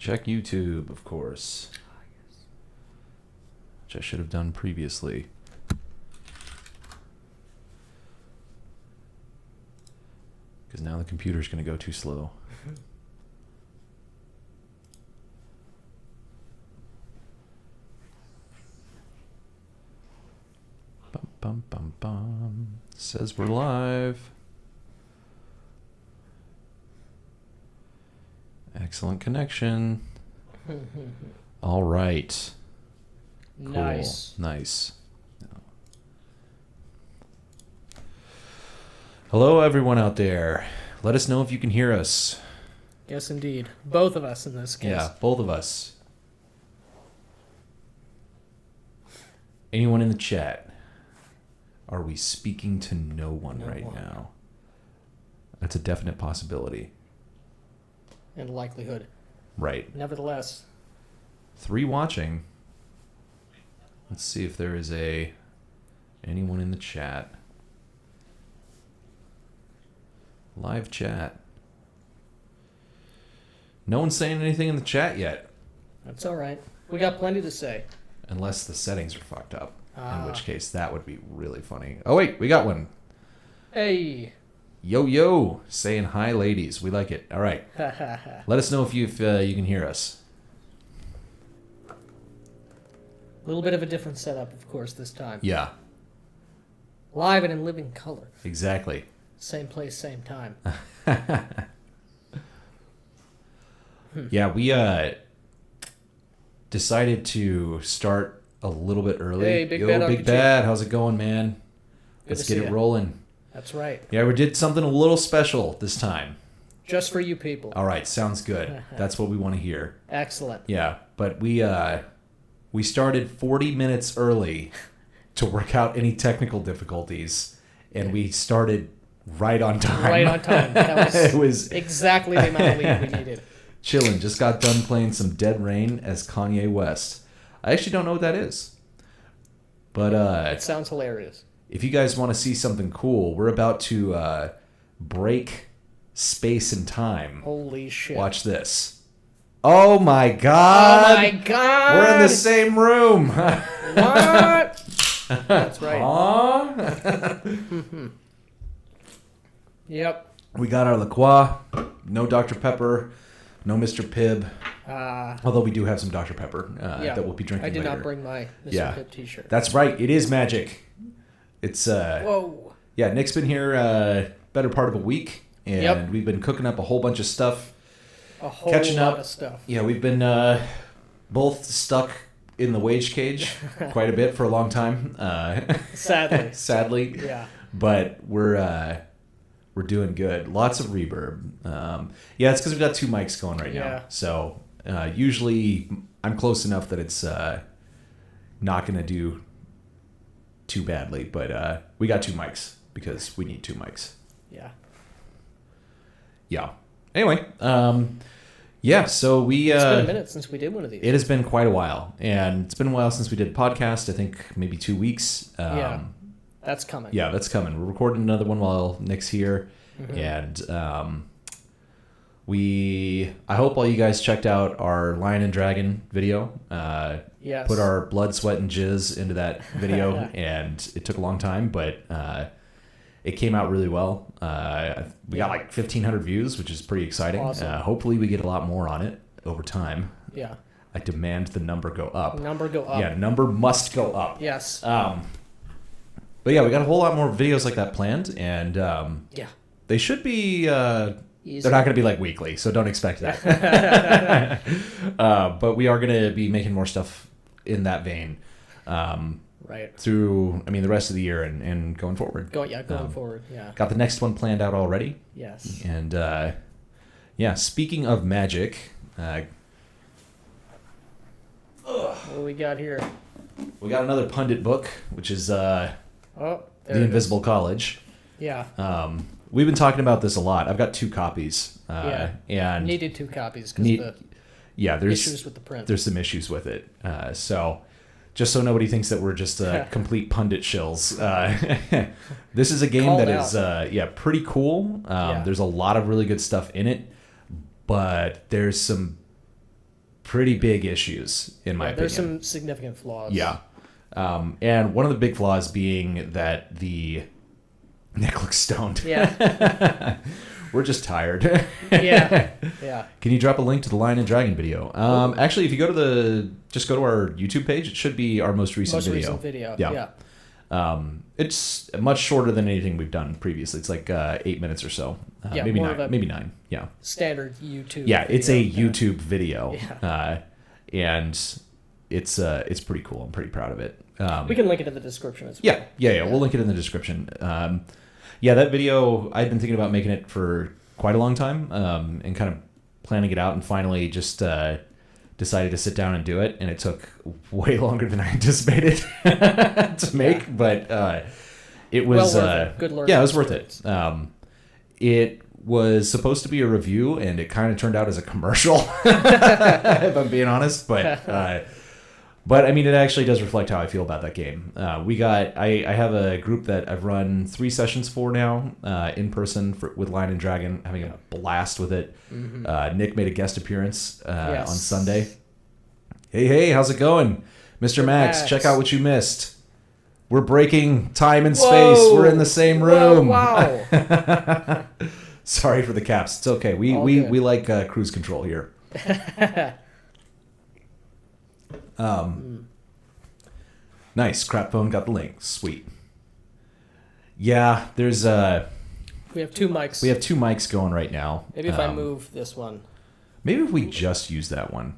check YouTube, of course. Which I should have done previously. Because now the computer's going to go too slow. Bum, bum, bum, bum. Says we're live. Excellent connection. All right. Cool. Nice. Hello, everyone out there. Let us know if you can hear us. Yes, indeed. Both of us in this case. Yeah, both of us. Anyone in the chat? Are we speaking to no one now? That's a definite possibility. And likelihood. Right. Nevertheless. 3 watching. Let's see if there is anyone in the chat. Live chat. No one's saying anything in the chat yet. That's all right. We got plenty to say. Unless the settings are fucked up. In which case, that would be really funny. Oh, wait. We got one. Hey. Yo, yo. Saying hi, ladies. We like it. All right. Let us know if you can hear us. A little bit of a different setup, of course, this time. Yeah. Live and in living color. Exactly. Same place, same time. Yeah, we decided to start a little bit early. Hey, Big Yo, Bad Big RPG. Bad. How's it going, man? Let's get it rolling. That's right. Yeah, we did something a little special this time. Just for you people. All right, sounds good. That's what we want to hear. Excellent. Yeah, but we started 40 minutes early to work out any technical difficulties, and we started right on time. Right on time. That It was exactly the amount of lead we needed. Chillin'. Just got done playing some Dead Rain as Kanye West. I actually don't know what that is. But It sounds hilarious. if you guys want to see something cool, we're about to break space and time. Holy shit. Watch this. Oh my god! Oh my god! We're in the same room! What? That's right. Yep. We got our La Croix, no Dr. Pepper, no Mr. Pibb. Although we do have some Dr. Pepper that we'll be drinking later. I did not bring my Mr. Pibb t-shirt. That's right. It is magic. It's Whoa. Yeah, Nick's been here better part of a week, and we've been cooking up a whole bunch of stuff. A whole catching lot up. of stuff. Yeah, we've been both stuck in the wage cage quite a bit for a long time. Sadly. Sadly. Yeah. But we're doing good. Lots of reverb. Yeah, it's because we've got 2 mics going right now. So usually I'm close enough that it's not going to do too badly. But we got 2 mics because we need 2 mics. Yeah. Yeah. Anyway, yeah, so we... It's been a minute since we did one of these. It has been quite a while. And it's been a while since we did a podcast. I think maybe 2 weeks. Yeah. That's coming. Yeah, that's coming. We're recording another one while Nick's here. Mm-hmm. And I hope all you guys checked out our Lion and Dragon video. Yes. Put our blood, sweat, and jizz into that video. And it took a long time, but it came out really well. We got like 1,500 views, which is pretty exciting. Awesome. Hopefully we get a lot more on it over time. Yeah. I demand the number go up. Number go up. Yeah, number must go up. Yes. But yeah, we got a whole lot more videos like that planned, and they should be. Easy. They're not going to be like weekly, so don't expect that. But we are going to be making more stuff in that vein. Right. Through, the rest of the year and going forward. Going forward. Yeah. Got the next one planned out already. Yes. And speaking of magic, what do we got here? we got another pundit book, which is The The Invisible College. Yeah. We've been talking about this a lot. I've got 2 copies. And needed 2 copies because there's issues with the print. There's some issues with it. So just so nobody thinks that we're just complete pundit shills. This is a game that is pretty cool. There's a lot of really good stuff in it, but there's some pretty big issues in my opinion. There's some significant flaws. Yeah. And one of the big flaws being that Nick looks stoned. Yeah. We're just tired. Yeah. Can you drop a link to the Lion and Dragon video? Actually, if you go to our YouTube page, it should be our most recent video. Yeah. It's much shorter than anything we've done previously. It's like 8 minutes or so. Maybe 9. Maybe 9. Yeah. Standard YouTube. Yeah, video. It's a YouTube video. Yeah. And it's pretty cool. I'm pretty proud of it. We can link it in the description as well. Yeah. We'll link it in the description. That video, I've been thinking about making it for quite a long time, and kind of planning it out, and finally just decided to sit down and do it, and it took way longer than I anticipated to make, but it was worth it. Good learning. Yeah, it was worth it. It was supposed to be a review, and it kind of turned out as a commercial, if I'm being honest, but I mean, it actually does reflect how I feel about that game. I have a group that I've run 3 sessions for now, in person with Lion and Dragon, having a blast with it. Mm-hmm. Nick made a guest appearance on Sunday. Hey, how's it going? Mr. Max, check out what you missed. We're breaking time and space. We're in the same room. Wow. Sorry for the caps. It's okay. We like cruise control here. Nice. Crap phone got the link. Sweet. Yeah, there's we have 2 mics. We have 2 mics going right now. Maybe if I move this one. Maybe if we just use that one.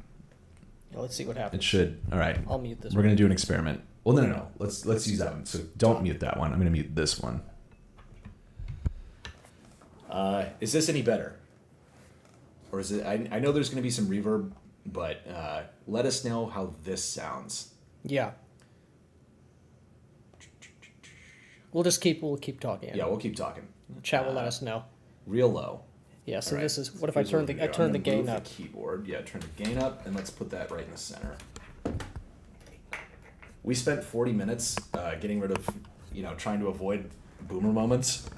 Yeah, let's see what happens. It should. All right. I'll mute this We're one. going to do an experiment. Well, no. Let's use that one. So don't mute that one. I'm going to mute this one. Is this any better? Or is it... I know there's going to be some reverb, but let us know how this sounds. Yeah. We'll keep talking. Yeah, we'll keep talking. Chat will let us know. Real low. Yeah, so this is... What if I turn the gain up? The keyboard. Yeah, turn the gain up, and let's put that right in the center. We spent 40 minutes getting rid of, trying to avoid boomer moments,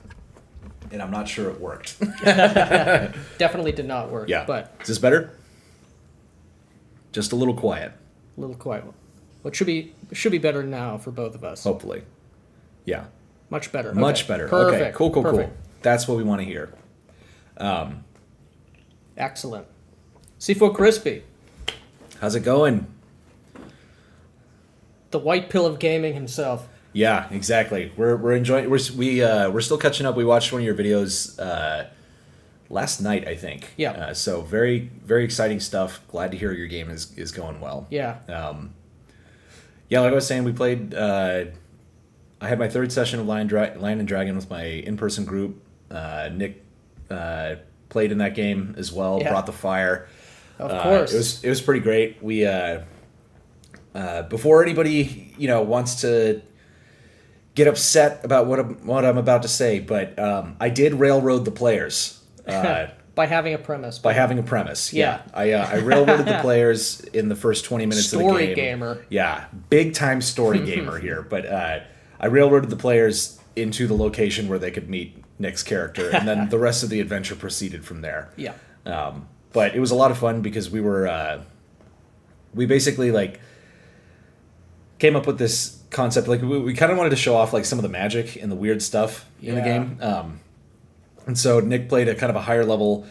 and I'm not sure it worked. Definitely did not work. Yeah. But is this better? Just a little quiet. A little quiet. What should be better now for both of us. Hopefully. Yeah. Much better. Much better. Perfect. Okay, cool. Perfect. That's what we want to hear. Excellent. C4 Crispy. How's it going? The white pill of gaming himself. Yeah, exactly. We're enjoying. We're still catching up. We watched one of your videos last night, I think. Yeah. So very, very exciting stuff. Glad to hear your game is going well. Yeah. Yeah, like I was saying, we played. I had my 3rd session of Lion and Dragon with my in-person group. Nick played in that game as well. Yeah. Brought the fire. Of course. It was pretty great. We before anybody wants to get upset about what I'm about to say, but I did railroad the players. By having a premise. By having a premise, yeah. I railroaded the players in the first 20 minutes of the game. Story gamer. Yeah, big time story gamer here. But I railroaded the players into the location where they could meet Nick's character, and then the rest of the adventure proceeded from there. Yeah. But it was a lot of fun because we basically came up with this concept. We kind of wanted to show off some of the magic and the weird stuff in the game. And so Nick played a kind of a higher level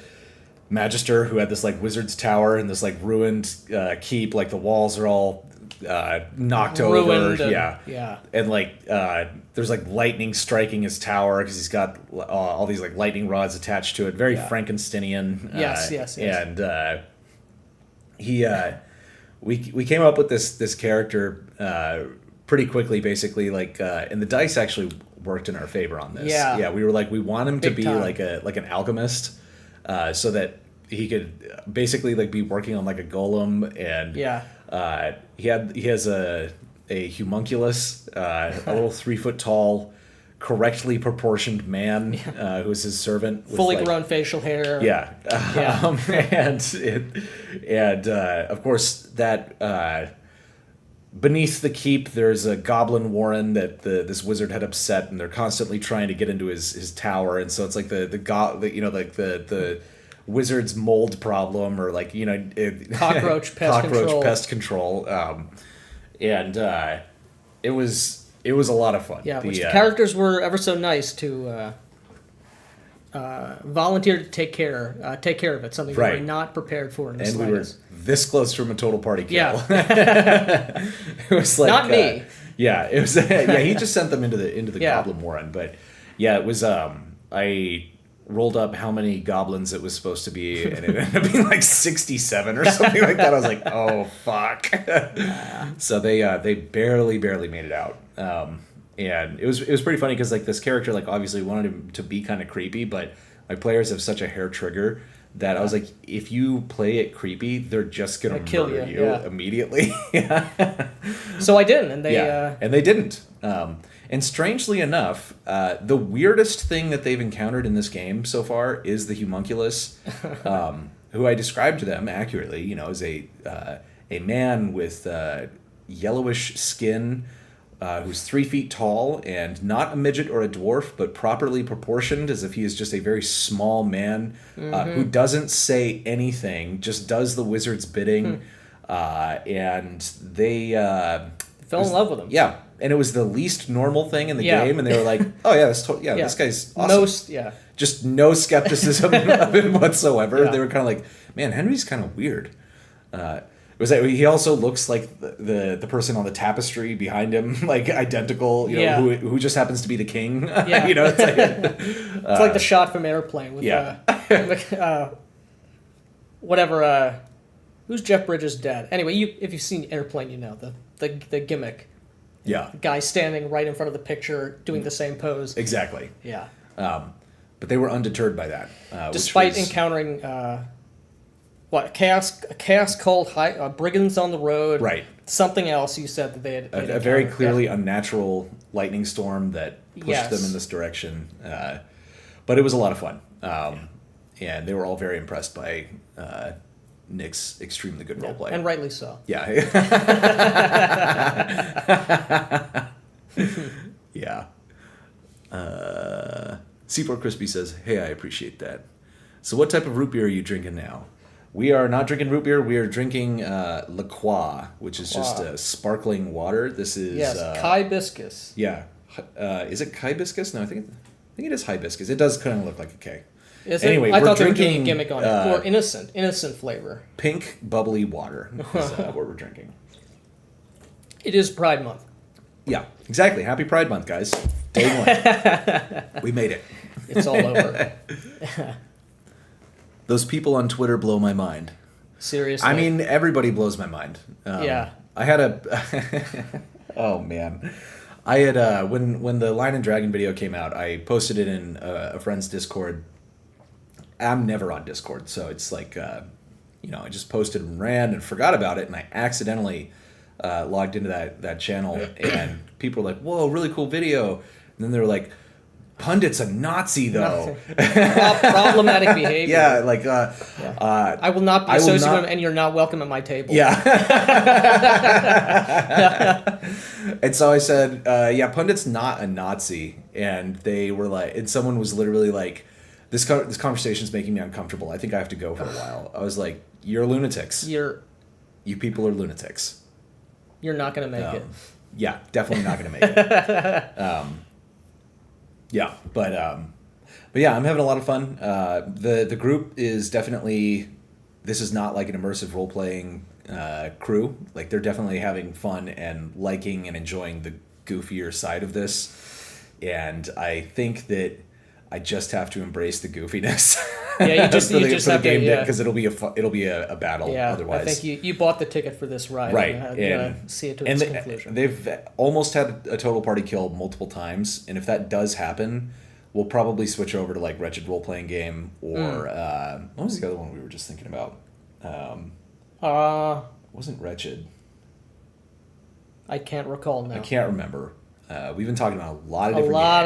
magister who had this wizard's tower and this ruined keep. The walls are all knocked ruined over. Yeah. And there's lightning striking his tower because he's got all these lightning rods attached to it. Very Frankensteinian. Yes. And we came up with this character pretty quickly, basically. And the dice actually worked in our favor on this. Yeah, we were we want him to be time. an alchemist, so that he could basically be working on a golem, and he has a homunculus, a little 3 foot tall, correctly proportioned man who's his servant, with fully grown facial hair. Yeah. And of course that beneath the keep there's a goblin warren that this wizard had upset, and they're constantly trying to get into his tower, and so it's the wizard's mold problem or like cockroach pest control. And it was a lot of fun. Yeah, which the characters were ever so nice to volunteer to take care of it. Something we were not prepared for in the slightest. And we were this close from a total party kill. Yeah. It was like not me. Yeah, it was. Yeah, he just sent them into the goblin warren. But yeah, it was. I rolled up how many goblins it was supposed to be, and it ended up being like 67 or something like that. I was like, oh fuck. So they barely made it out. And it was pretty funny because like this character like obviously wanted him to be kind of creepy, but my players have such a hair trigger that I was like, if you play it creepy, they're just gonna kill murder you immediately. So I didn't, and they and they didn't. And strangely enough, the weirdest thing that they've encountered in this game so far is the homunculus, who I described to them accurately, as a man with yellowish skin, who's 3 feet tall and not a midget or a dwarf, but properly proportioned as if he is just a very small man who doesn't say anything, just does the wizard's bidding. And they fell in love with him. Yeah. And it was the least normal thing in the game, and they were like, "Oh yeah, this guy's awesome." Just no skepticism of him whatsoever. They were kind of like, "Man, Henry's kind of weird." It was that he also looks like the person on the tapestry behind him, like identical. Who just happens to be the king. Yeah. It's like it's like the shot from Airplane with whatever. Who's Jeff Bridges' dad? Anyway, if you've seen Airplane, you know the gimmick. Yeah. Guy standing right in front of the picture doing the same pose. Exactly. Yeah. But they were undeterred by that. Despite encountering chaos called brigands on the road. Right. Something else you said that they had a very clearly unnatural lightning storm that pushed them in this direction. But it was a lot of fun. And they were all very impressed by Nick's extremely good roleplay. And rightly so. Yeah. Yeah. C4 Crispy says, "Hey, I appreciate that. So what type of root beer are you drinking now?" We are not drinking root beer. We are drinking La Croix, which is just sparkling water. This is... Yes, hibiscus. Yeah. Is it hibiscus? No, I think it is hibiscus. It does kind of look like a K. Anyway, I thought they were doing a gimmick on it. Or innocent flavor. Pink bubbly water is what we're drinking. It is Pride Month. Yeah, exactly. Happy Pride Month, guys. Day 1. We made it. It's all over. Those people on Twitter blow my mind. Seriously? I mean, everybody blows my mind. Yeah. I had oh, man. I had... when the Lion and Dragon video came out, I posted it in a friend's Discord. I'm never on Discord, so it's like, I just posted and ran and forgot about it, and I accidentally logged into that channel, and people were like, "Whoa, really cool video," and then they were like, "Pundit's a Nazi, though." Problematic behavior. Yeah, like, I will not be associated with him, and you're not welcome at my table. Yeah. And so I said, Pundit's not a Nazi, and they were like, and someone was literally like, This conversation's making me uncomfortable. I think I have to go for a while. I was like, "You're lunatics. You people are lunatics. You're not going to make it." Yeah, definitely not going to make it. But yeah, I'm having a lot of fun. The group is definitely... This is not like an immersive role-playing crew. Like, they're definitely having fun and liking and enjoying the goofier side of this. And I think that I just have to embrace the goofiness. Yeah, you just have to, because it'll be a battle. Yeah, otherwise. I think you bought the ticket for this ride. Right, you gotta see it to its conclusion. They've almost had a total party kill multiple times, and if that does happen, we'll probably switch over to like Wretched Role Playing Game or what was the other one we were just thinking about? It wasn't Wretched. I can't recall now. I can't remember. We've been talking about a lot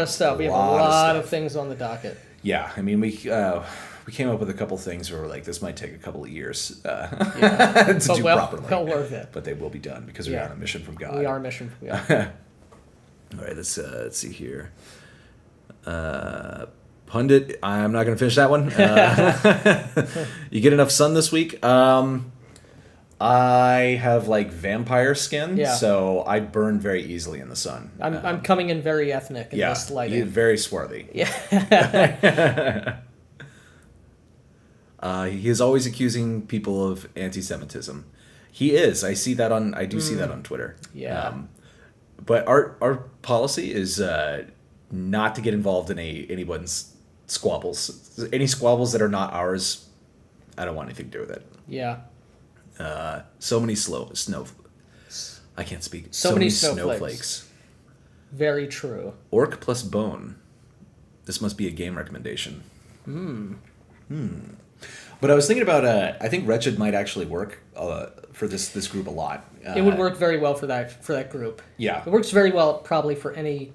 of stuff. We have a lot of things on the docket. Yeah, I mean, we came up with a couple things where we're like, this might take a couple of years to do properly. Well worth it. But they will be done because we're on a mission from God. We are a mission from God. All right, let's see here. Pundit, I'm not going to finish that one. You get enough sun this week? I have like vampire skin, so I burn very easily in the sun. I'm coming in very ethnic in this lighting. Very swarthy. Yeah. He is always accusing people of anti-Semitism. He is. I see that on. I do see that on Twitter. Yeah. But our policy is not to get involved in anyone's squabbles. Any squabbles that are not ours, I don't want anything to do with it. Yeah. So many snow. I can't speak. So many snowflakes. Very true. Orc plus bone. This must be a game recommendation. But I was thinking about. I think Wretched might actually work for this group a lot. It would work very well for that group. Yeah. It works very well probably for any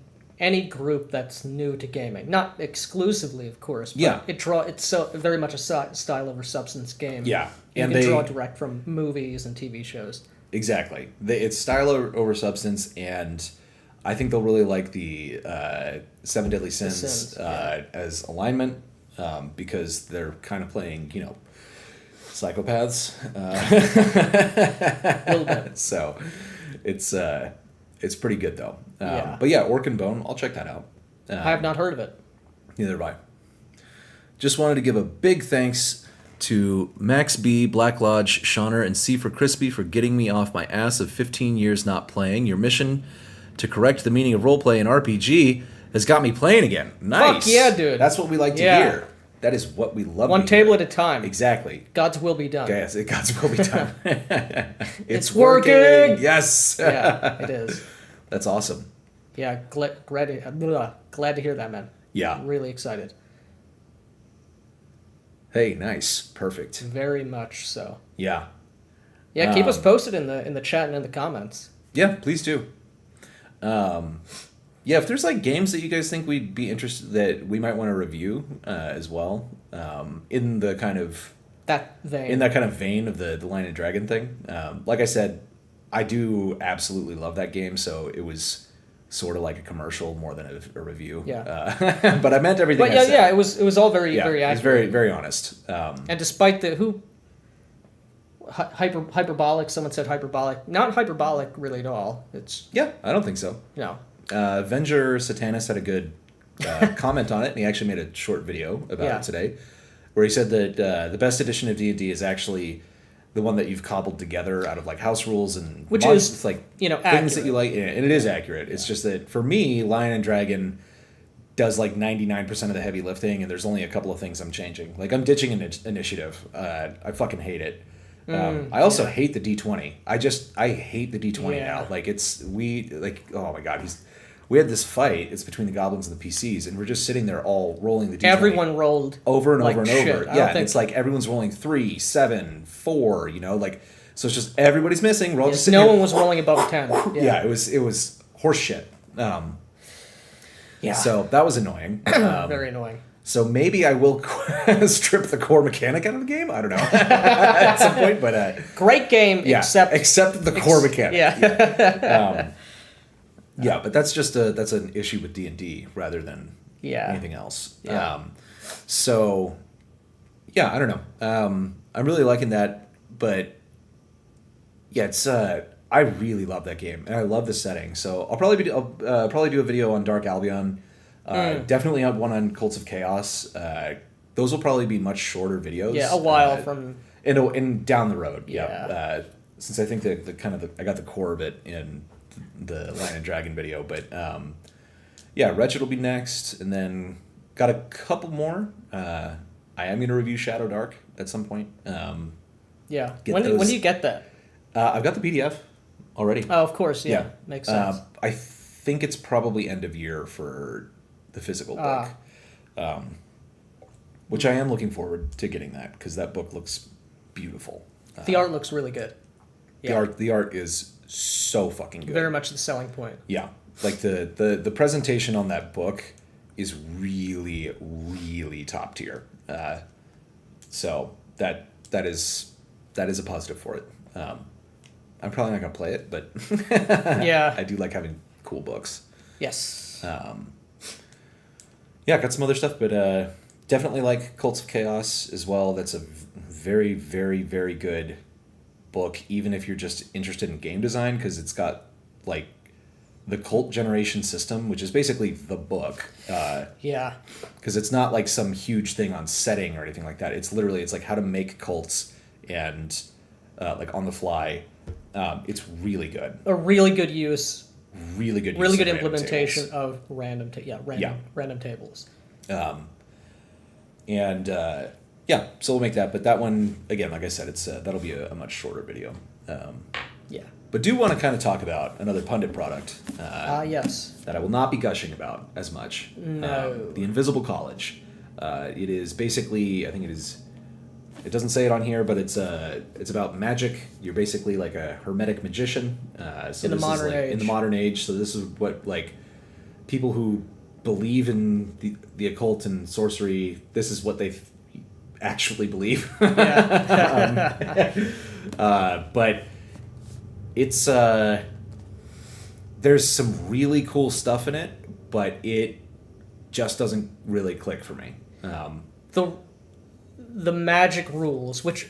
group that's new to gaming. Not exclusively, of course. But it's so very much a style over substance game. Yeah. You can draw direct from movies and TV shows. Exactly. It's style over substance, and I think they'll really like the Seven Deadly Sins as alignment, because they're kind of playing, psychopaths. A little bit. So it's pretty good, though. But yeah, Orc and Bone, I'll check that out. I have not heard of it. Neither have I. Just wanted to give a big thanks to Max B, Black Lodge, Shauner, and C for Crispy for getting me off my ass of 15 years not playing. Your mission to correct the meaning of roleplay in RPG has got me playing again. Nice. Fuck yeah, dude. That's what we like to hear. That is what we love. One table at a time. Exactly. God's will be done. Yes, God's will be done. It's working. Yes. Yeah, it is. That's awesome. Yeah, glad to hear that, man. Yeah. I'm really excited. Hey, nice. Perfect. Very much so. Yeah. Yeah, keep us posted in the chat and in the comments. Yeah, please do. Yeah, if there's like games that you guys think we'd be interested that we might want to review as well, in the kind of vein of the Lion and Dragon thing. Like I said, I do absolutely love that game, so it was sort of like a commercial more than a review. Yeah. But I meant everything. But yeah, it was all very very accurate. It was very very honest. And despite hyperbolic, someone said hyperbolic, not hyperbolic really at all. It's I don't think so. No. Venger Satanist had a good comment on it, and he actually made a short video about it today, where he said that the best edition of D&D is actually the one that you've cobbled together out of like house rules and which is like things accurate. That you like, and it is accurate. It's just that for me, Lion and Dragon does like 99% of the heavy lifting, and there's only a couple of things I'm changing. Like I'm ditching an initiative. I fucking hate it. I also hate the D20. I hate the D20 now. Like oh my god, we had this fight. It's between the goblins and the PCs, and we're just sitting there all rolling the D20. Everyone rolled over and like over and shit. over. Yeah, it's like everyone's rolling 3, 7, 4. Like so. It's just everybody's missing. We're all just no one was rolling above 10. Yeah, it was horse shit. So that was annoying. Very annoying. So maybe I will strip the core mechanic out of the game. I don't know at some point, but great game, except the core mechanic. Yeah. Yeah, but that's an issue with D&D rather than anything else. Yeah. So I don't know. I'm really liking that, but yeah, it's I really love that game and I love the setting. So I'll probably do a video on Dark Albion. Definitely one on Cults of Chaos. Those will probably be much shorter videos. Yeah, a while from and down the road. Yeah. Since I think I got the core of it in the Lion and Dragon video, but Wretched will be next, and then got a couple more. I am going to review Shadow Dark at some point. When do you get that? I've got the PDF already. Oh, of course, yeah. Makes sense. I think it's probably end of year for the physical book, which I am looking forward to getting that because that book looks beautiful. The art looks really good. Yeah. The art is so fucking good. Very much the selling point. Yeah, like the presentation on that book is really really top tier. So that is a positive for it. I'm probably not gonna play it, but I do like having cool books. Yes. Yeah, got some other stuff, but definitely like Cults of Chaos as well. That's a very, very, very good book, even if you're just interested in game design, because it's got like the cult generation system, which is basically the book. Yeah. Because it's not like some huge thing on setting or anything like that. It's literally, it's like how to make cults and like on the fly. It's really good. A really good use. Really good. Really use good of implementation of random tables. Yeah, so we'll make that. But that one, again, like I said, it's that'll be a much shorter video. Yeah. But do want to kind of talk about another pundit product. Yes. That I will not be gushing about as much. No. The Invisible College. It is basically, I think it is. It doesn't say it on here, but it's about magic. You're basically like a hermetic magician. So in the modern age. In the modern age. So this is what like people who believe in the occult and sorcery. This is what they actually believe. Yeah. But it's there's some really cool stuff in it, but it just doesn't really click for me. The magic rules, which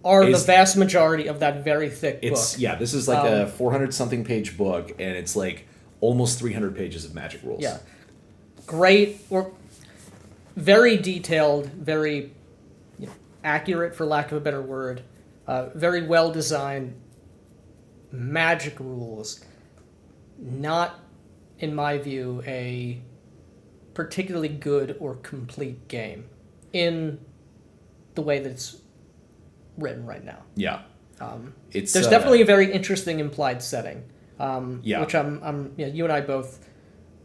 are the vast majority of that very thick book. Yeah, this is like a 400-something page book, and it's like almost 300 pages of magic rules. Yeah. Great, or very detailed, very accurate, for lack of a better word, very well designed magic rules. Not, in my view, a particularly good or complete game in the way that it's written right now. Yeah. There's definitely a very interesting implied setting. Which I'm you and I both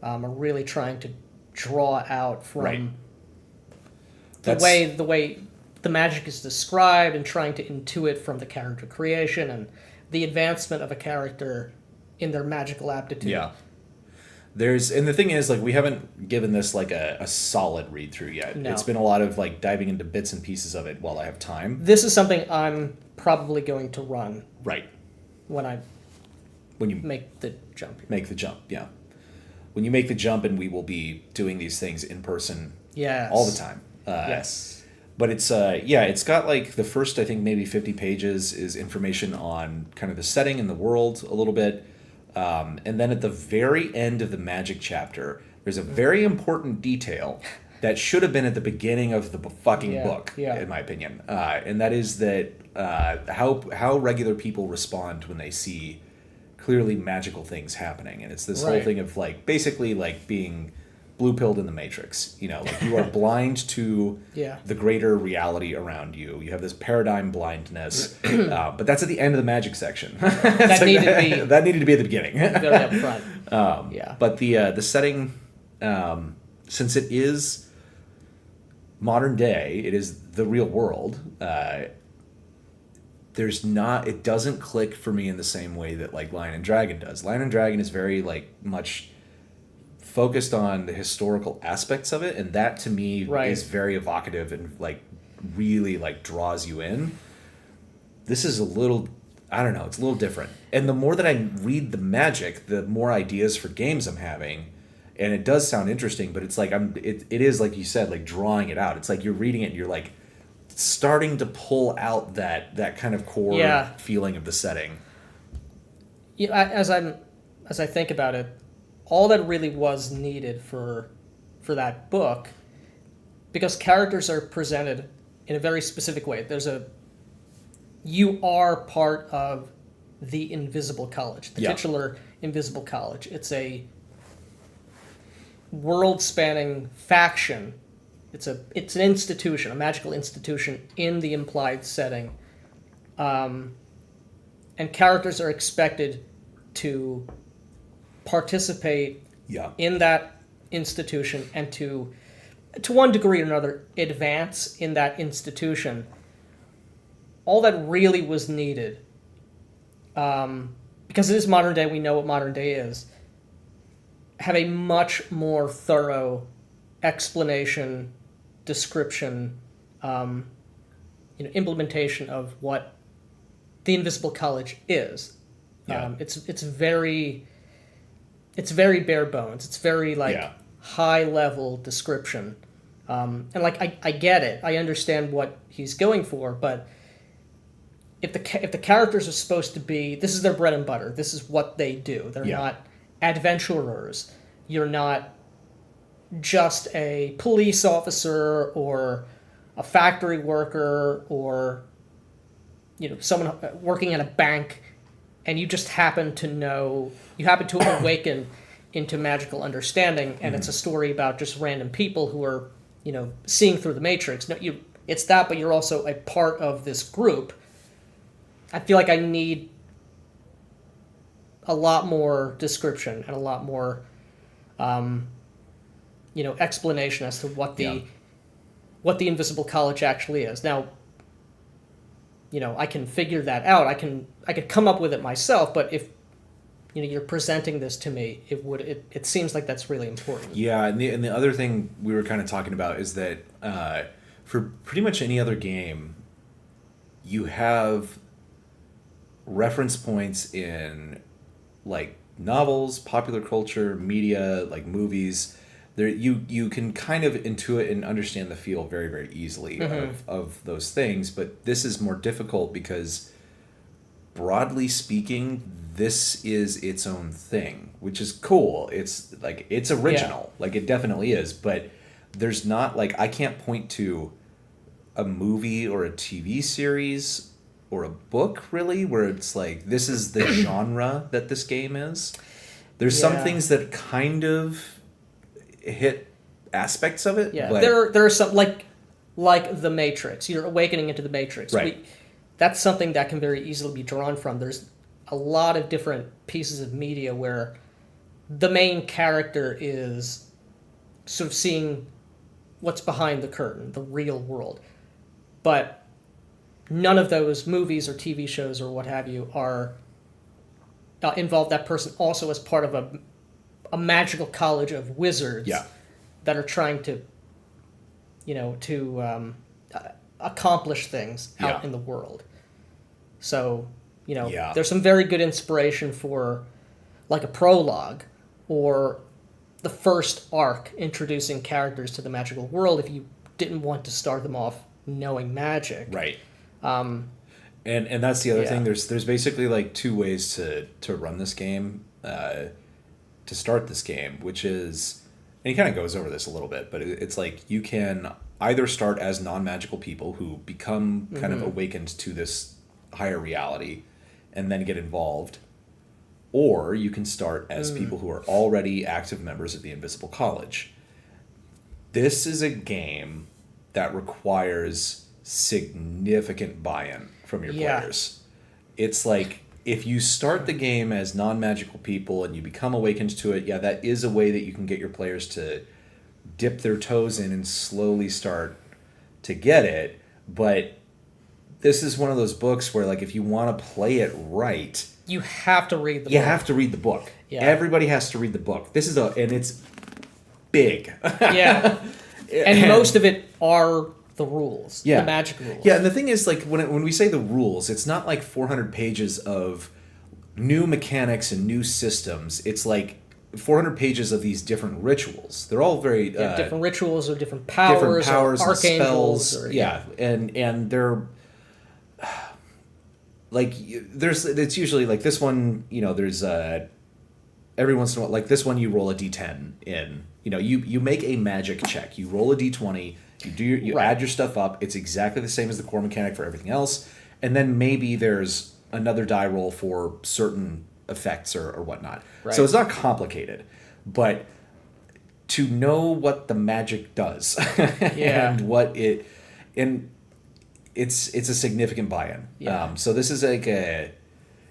are really trying to draw out from the way the magic is described, and trying to intuit from the character creation and the advancement of a character in their magical aptitude. Yeah. And the thing is, like, we haven't given this like a solid read through yet. No. It's been a lot of like diving into bits and pieces of it while I have time. This is something I'm probably going to run. Right. When you make the jump. Make the jump, yeah. When you make the jump, and we will be doing these things in person. Yes. All the time. Yes. But it's got like the first, I think, maybe 50 pages is information on kind of the setting and the world a little bit. And then at the very end of the magic chapter, there's a very important detail that should have been at the beginning of the fucking book, in my opinion. And that is that how regular people respond when they see clearly magical things happening. And it's this whole thing of like basically like being blue-pilled in the Matrix. Like you are blind to the greater reality around you. You have this paradigm blindness, but that's at the end of the magic section. that needed to be at the beginning. Very up front. But the setting, since it is modern day, it is the real world. It doesn't click for me in the same way that like Lion and Dragon does. Lion and Dragon is very like much focused on the historical aspects of it, and that to me is very evocative and like really like draws you in. This is a little, I don't know, it's a little different. And the more that I read the magic, the more ideas for games I'm having, and it does sound interesting, but it's like it is like you said, like drawing it out. It's like you're reading it and you're like starting to pull out that kind of core feeling of the setting. As I think about it, all that really was needed for that book, because characters are presented in a very specific way. You are part of the Invisible College, the titular Invisible College. It's a world-spanning faction. It's an institution, a magical institution in the implied setting, and characters are expected to participate in that institution and to one degree or another advance in that institution. All that really was needed, because it is modern day, we know what modern day is, have a much more thorough explanation, description, implementation of what the Invisible College is. It's very bare bones. It's very high level description. And like I get it, I understand what he's going for, but if the characters are supposed to be, this is their bread and butter, this is what they do. They're not adventurers. You're not just a police officer or a factory worker or someone working at a bank, and you just happen to awaken into magical understanding, and it's a story about just random people who are seeing through the matrix. No, it's that, but you're also a part of this group. I feel like I need a lot more description and a lot more explanation as to what the Invisible College actually is. Now, I can figure that out. I could come up with it myself, but if you're presenting this to me, it seems like that's really important. Yeah, and the other thing we were kind of talking about is that for pretty much any other game, you have reference points in like novels, popular culture, media, like movies. There, you can kind of intuit and understand the feel very, very easily of those things, but this is more difficult because, broadly speaking, this is its own thing, which is cool. It's like, it's original. Like, it definitely is, but there's not, like, I can't point to a movie or a TV series or a book, really, where it's like, this is the genre that this game is. There's some things that kind of hit aspects of it. Yeah, but there are some, like The Matrix. You're awakening into the Matrix. Right. That's something that can very easily be drawn from. There's a lot of different pieces of media where the main character is sort of seeing what's behind the curtain, the real world. But none of those movies or TV shows or what have you are involve that person also as part of a magical college of wizards that are trying to, accomplish things out in the world. So, there's some very good inspiration for, like, a prologue or the first arc introducing characters to the magical world if you didn't want to start them off knowing magic. Right. And that's the other thing. There's basically like two ways to run this game, to start this game, which is, and he kind of goes over this a little bit, but it's like you can either start as non-magical people who become kind of awakened to this higher reality and then get involved, or you can start as people who are already active members of the Invisible College. This is a game that requires significant buy-in from your players. It's like, if you start the game as non-magical people and you become awakened to it, that is a way that you can get your players to dip their toes in and slowly start to get it. But this is one of those books where, like, if you want to play it right, you have to read the book. You have to read the book. Yeah. Everybody has to read the book. This is and it's big. Yeah. And most of it are the rules, the magic rules. Yeah, and the thing is, like, when we say the rules, it's not like 400 pages of new mechanics and new systems. It's like 400 pages of these different rituals. They're all very different rituals or different powers or archangels. Spells. And they're like, it's usually like this one. There's every once in a while, like this one, you roll a d10 in. You make a magic check. You roll a d20. You add your stuff up. It's exactly the same as the core mechanic for everything else. And then maybe there's another die roll for certain effects or whatnot. Right. So it's not complicated. But to know what the magic does and what it... And it's a significant buy-in. Yeah. So this is like it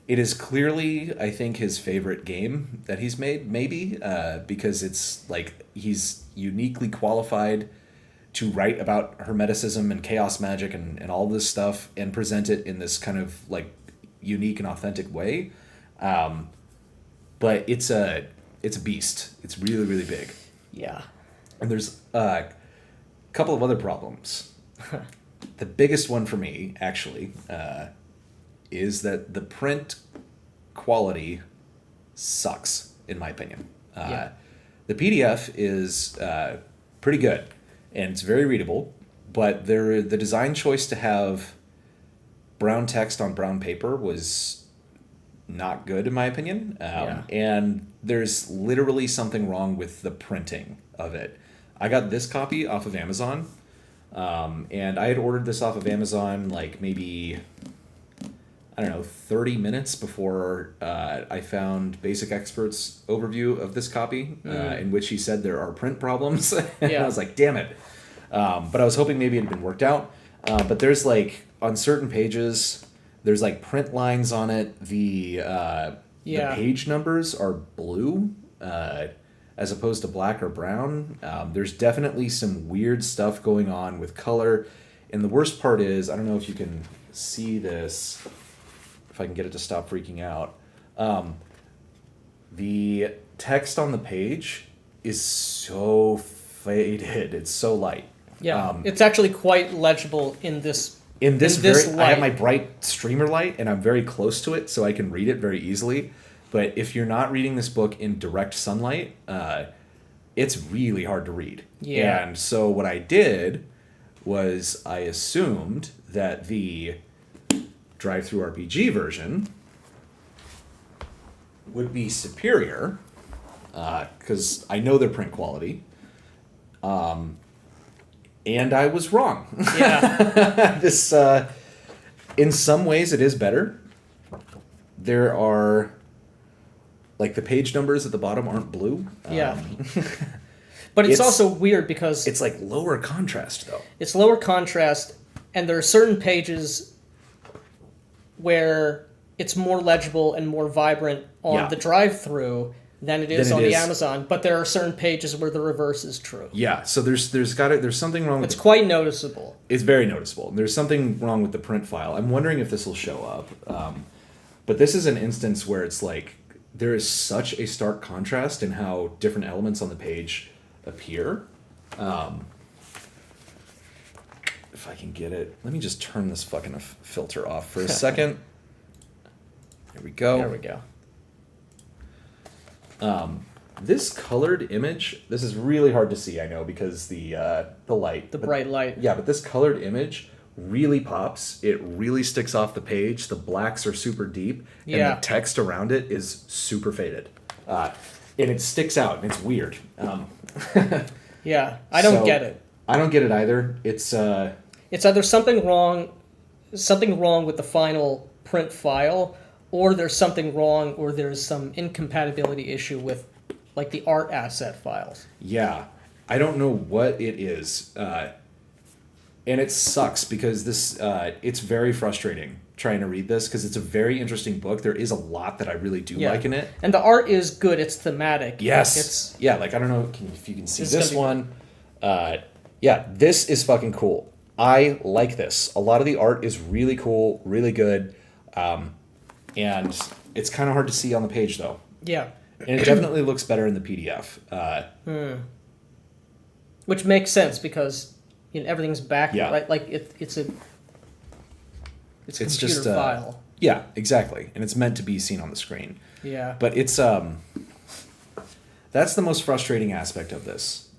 is clearly, I think, his favorite game that he's made, maybe, because it's like he's uniquely qualified to write about hermeticism and chaos magic and all this stuff and present it in this kind of like unique and authentic way. But it's a beast. It's really, really big. Yeah. And there's a couple of other problems. The biggest one for me, actually, is that the print quality sucks, in my opinion. The PDF is pretty good, and it's very readable, but the design choice to have brown text on brown paper was not good, in my opinion. And there's literally something wrong with the printing of it. I got this copy off of Amazon, and I had ordered this off of Amazon like maybe, I don't know, 30 minutes before I found Basic Expert's overview of this copy, in which he said there are print problems. And I was like, damn it. But I was hoping maybe it had been worked out. But there's like, on certain pages, there's like print lines on it. The page numbers are blue as opposed to black or brown. There's definitely some weird stuff going on with color. And the worst part is, I don't know if you can see this, if I can get it to stop freaking out. The text on the page is so faded. It's so light. Yeah, it's actually quite legible in this. In this light. I have my bright streamer light, and I'm very close to it, so I can read it very easily. But if you're not reading this book in direct sunlight, it's really hard to read. Yeah. And so what I did was I assumed that the Drive-Thru RPG version would be superior, because I know their print quality. And I was wrong. Yeah. This, in some ways, it is better. There are, like, the page numbers at the bottom aren't blue. Yeah. But it's also weird because... It's, like, lower contrast, though. It's lower contrast, and there are certain pages where it's more legible and more vibrant on the drive-thru than it is on the Amazon, but there are certain pages where the reverse is true. Yeah, so there's something wrong with It's quite noticeable. It's very noticeable. There's something wrong with the print file. I'm wondering if this will show up. But this is an instance where it's like there is such a stark contrast in how different elements on the page appear. If I can get it. Let me just turn this fucking filter off for a second. There we go. There we go. This colored image, this is really hard to see, I know, because the light. The bright light. Yeah, but this colored image really pops. It really sticks off the page. The blacks are super deep, and the text around it is super faded. And it sticks out, and it's weird. Yeah, I don't get it. I don't get it either. It's either something wrong with the final print file, or there's something wrong, or there's some incompatibility issue with, like, the art asset files. Yeah, I don't know what it is, and it sucks because this it's very frustrating trying to read this because it's a very interesting book. There is a lot that I really do like in it, and the art is good. It's thematic. Yes, like I don't know if you can see this one. Yeah, this is fucking cool. I like this. A lot of the art is really cool, really good. And it's kind of hard to see on the page, though. Yeah. And it definitely looks better in the PDF. Which makes sense because everything's back, right? Like it's a computer file. Yeah, exactly. And it's meant to be seen on the screen. Yeah. But it's that's the most frustrating aspect of this.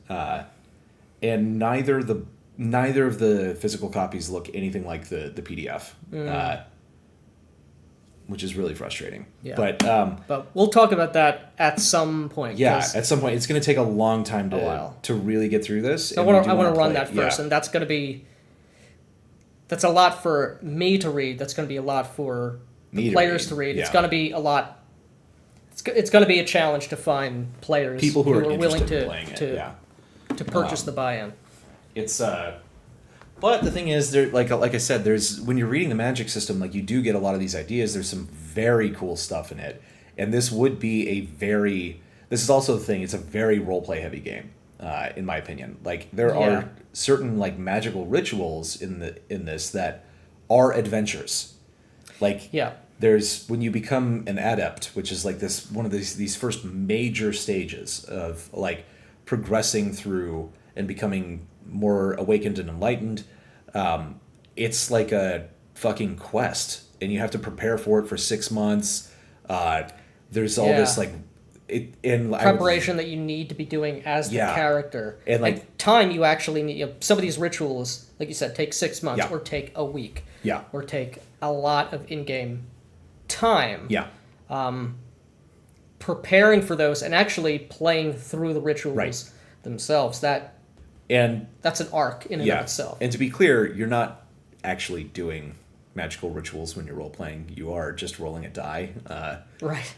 And neither of the physical copies look anything like the PDF. Which is really frustrating. Yeah. But we'll talk about that at some point. Yeah, at some point. It's going to take a long time to really get through this. So I want to run that first, and that's a lot for me to read. That's going to be a lot for the players to read. Yeah. It's going to be a lot. It's going to be a challenge to find players people who are willing in playing it, to purchase the buy-in. It's But the thing is, there, like I said, there's when you're reading the Magic system, like you do get a lot of these ideas. There's some very cool stuff in it, and this would be This is also the thing. It's a very roleplay heavy game, in my opinion. Like there are certain like magical rituals in this that are adventures. Like there's when you become an adept, which is like one of these first major stages of like progressing through and becoming more awakened and enlightened. It's like a fucking quest, and you have to prepare for it for 6 months. There's all this like preparation that you need to be doing as the character, and like time you actually need. Some of these rituals, like you said, take 6 months or take a week, or take a lot of in-game time. Preparing for those and actually playing through the rituals themselves. That's an arc in and of itself. And to be clear, you're not actually doing magical rituals when you're role playing. You are just rolling a die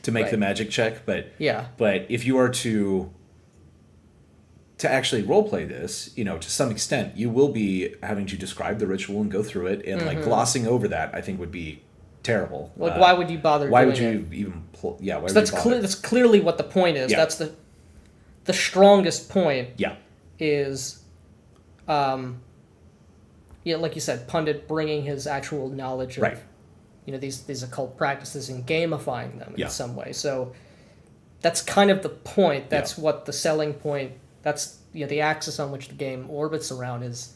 to make the magic check. But if you are to actually role play this, to some extent, you will be having to describe the ritual and go through it, and like glossing over that, I think would be terrible. Like, why would you bother? Why doing would you it? even? Why would that's you bother? That's clearly what the point is. That's the strongest point. Is, like you said, pundit bringing his actual knowledge of, these occult practices and gamifying them in some way. So that's kind of the point. That's what the selling point. That's the axis on which the game orbits around, is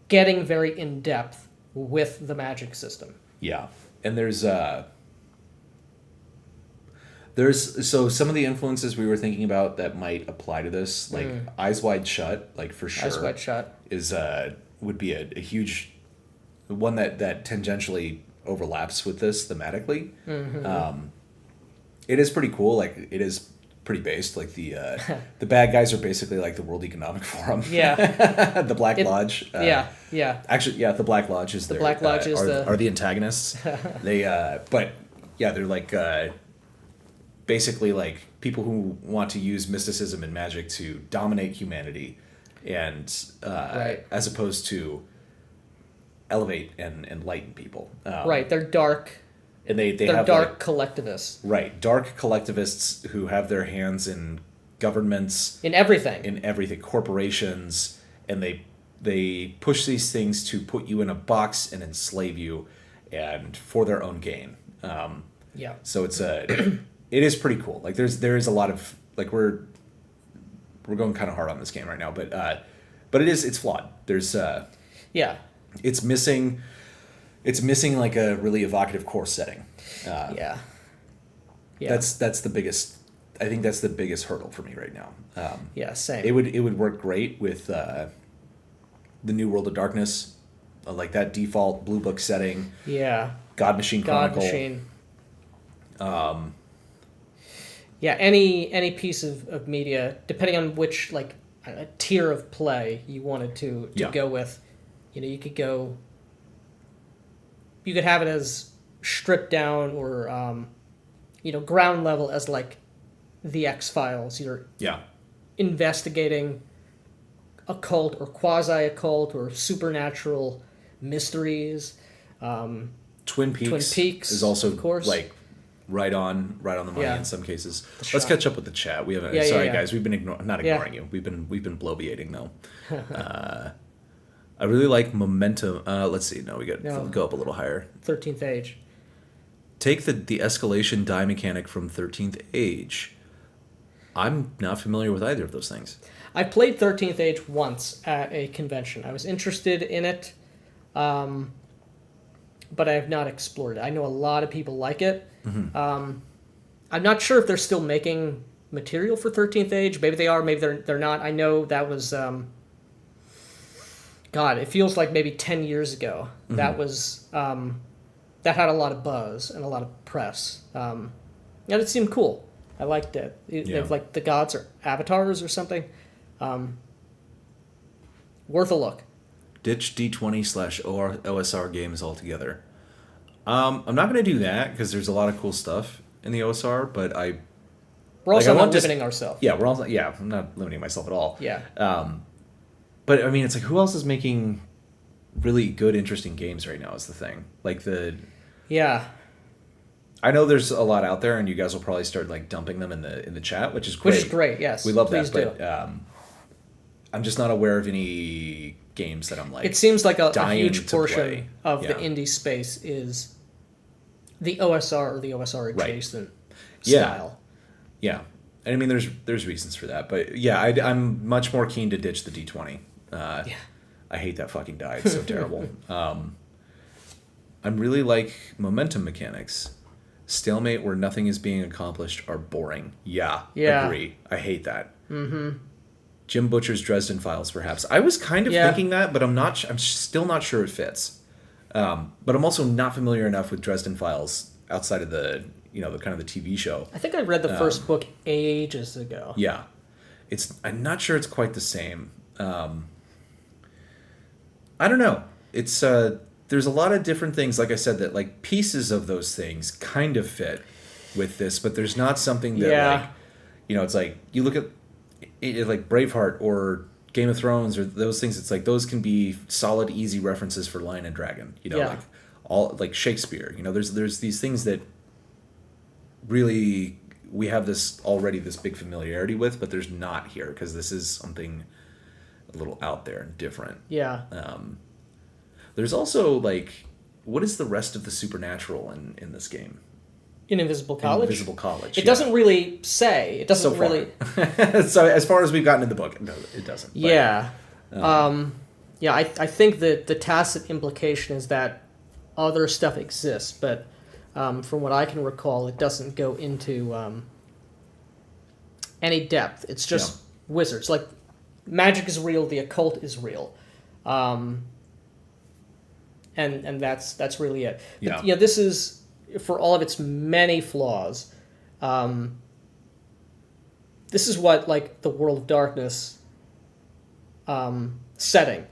getting very in depth with the magic system. Yeah, and there's so some of the influences we were thinking about that might apply to this, like Eyes Wide Shut, like for sure. Eyes Wide Shut is would be a huge one that tangentially overlaps with this thematically. It is pretty cool. Like, it is pretty based. Like the bad guys are basically like the World Economic Forum. The Black Lodge. Actually, the Black Lodge is are the antagonists. They they're like basically like people who want to use mysticism and magic to dominate humanity, and as opposed to elevate and enlighten people. They're dark. And they're have dark collectivists. Right, dark collectivists who have their hands in governments, in everything, corporations, and they push these things to put you in a box and enslave you, and for their own gain. So it's it is pretty cool. Like, there is a lot of, like, we're going kind of hard on this game right now, but it's flawed. There's it's missing. It's missing like a really evocative core setting. That's the biggest. I think that's the biggest hurdle for me right now. Same. It would work great with the New World of Darkness, like that default Blue Book setting. God Machine Chronicle. Any piece of media, depending on which like a tier of play you wanted to go with, you could go. You could have it as stripped down or, ground level as like the X-Files. You're investigating occult or quasi-occult or supernatural mysteries. Twin Peaks is also, of course, like right on the money in some cases. Let's catch up with the chat. We haven't. Guys, we've been not ignoring you. We've been bloviating though. I really like Momentum. Let's see. No, we got to go up a little higher. 13th Age. Take the escalation die mechanic from 13th Age. I'm not familiar with either of those things. I played 13th Age once at a convention. I was interested in it, but I have not explored it. I know a lot of people like it. I'm not sure if they're still making material for 13th Age. Maybe they are, maybe they're not. I know that was... God, it feels like maybe 10 years ago. That was that had a lot of buzz and a lot of press. And it seemed cool. I liked it. If like the gods are avatars or something. Worth a look. Ditch D20/OSR games altogether. I'm not going to do that because there's a lot of cool stuff in the OSR, but we're also not limiting ourselves. Yeah, I'm not limiting myself at all. Yeah. But I mean, it's like, who else is making really good, interesting games right now is the thing. Like I know there's a lot out there, and you guys will probably start like dumping them in the chat, which is great. Which is great, yes. We love Please that, but I'm just not aware of any games that I'm like. It seems like a huge portion play. of the indie space is the OSR or the OSR adjacent style. Yeah. And I mean, there's reasons for that, but I'm much more keen to ditch the D20. I hate that fucking die. It's so terrible. I'm really like momentum mechanics. stalemate where nothing is being accomplished are boring. Yeah. Agree. I hate that. Mm-hmm. Jim Butcher's Dresden Files, perhaps. I was kind of thinking that, but I'm still not sure it fits. But I'm also not familiar enough with Dresden Files outside of the kind of the TV show. I think I read the first book ages ago. Yeah. I'm not sure it's quite the same. I don't know. It's there's a lot of different things, like I said, that like pieces of those things kind of fit with this, but there's not something that like, it's like you look at it like Braveheart or Game of Thrones or those things. It's like those can be solid, easy references for Lion and Dragon. Like all like Shakespeare. There's these things that really we have this big familiarity with, but there's not here because this is something a little out there and different. Yeah. There's also like, what is the rest of the supernatural in this game? In Invisible College? Invisible College. It doesn't really say. It doesn't really. So as far as we've gotten in the book, no, it doesn't. But, yeah. I think that the tacit implication is that other stuff exists, but from what I can recall, it doesn't go into any depth. It's just wizards. Like, magic is real, the occult is real. And that's really it. But, this is, for all of its many flaws, this is what like the World of Darkness setting,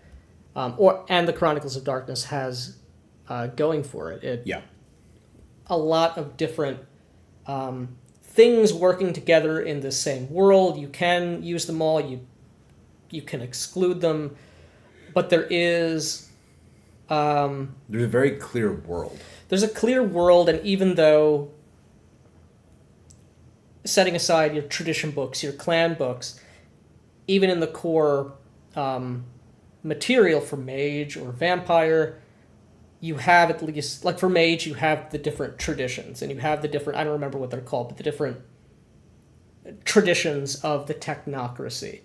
and the Chronicles of Darkness has going for it. A lot of different things working together in the same world. You can use them all. You can exclude them, but there is. There's a very clear world. There's a clear world, and even though, setting aside your tradition books, your clan books, even in the core material for mage or vampire, you have at least, like for mage, you have the different traditions, and you have the different, I don't remember what they're called, but the different traditions of the technocracy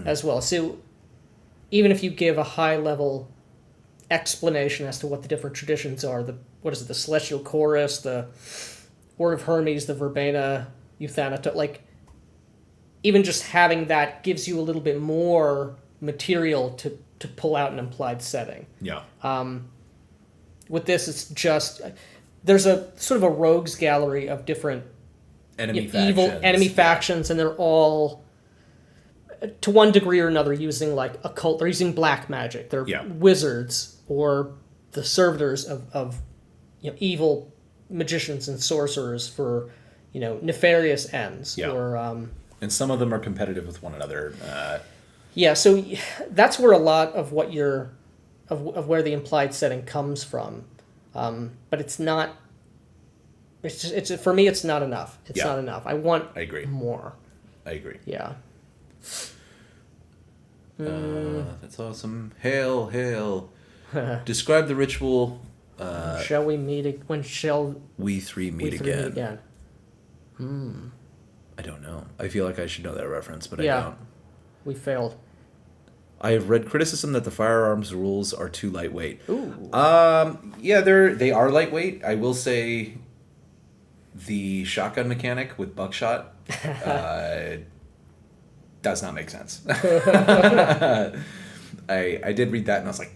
as well. So even if you give a high-level explanation as to what the different traditions are, the Celestial Chorus, the Order of Hermes, the Verbena, Euthanato, like, even just having that gives you a little bit more material to pull out an implied setting. Yeah. With this, it's just, there's a sort of a rogues gallery of different evil enemy factions, and they're all, to one degree or another, using like occult. They're using black magic. They're wizards or the servitors of evil magicians and sorcerers for nefarious ends. Or and some of them are competitive with one another. So that's where a lot of what you're of where the implied setting comes from. But it's not. It's for me. It's not enough. It's not enough. I agree. More. I agree. Yeah. That's awesome. Hail, hail. Describe the ritual. Shall we meet? When shall we three meet again? I don't know. I feel like I should know that reference, but I don't. We failed. I have read criticism that the firearms rules are too lightweight. Ooh. They are lightweight. I will say the shotgun mechanic with buckshot does not make sense. I did read that and I was like,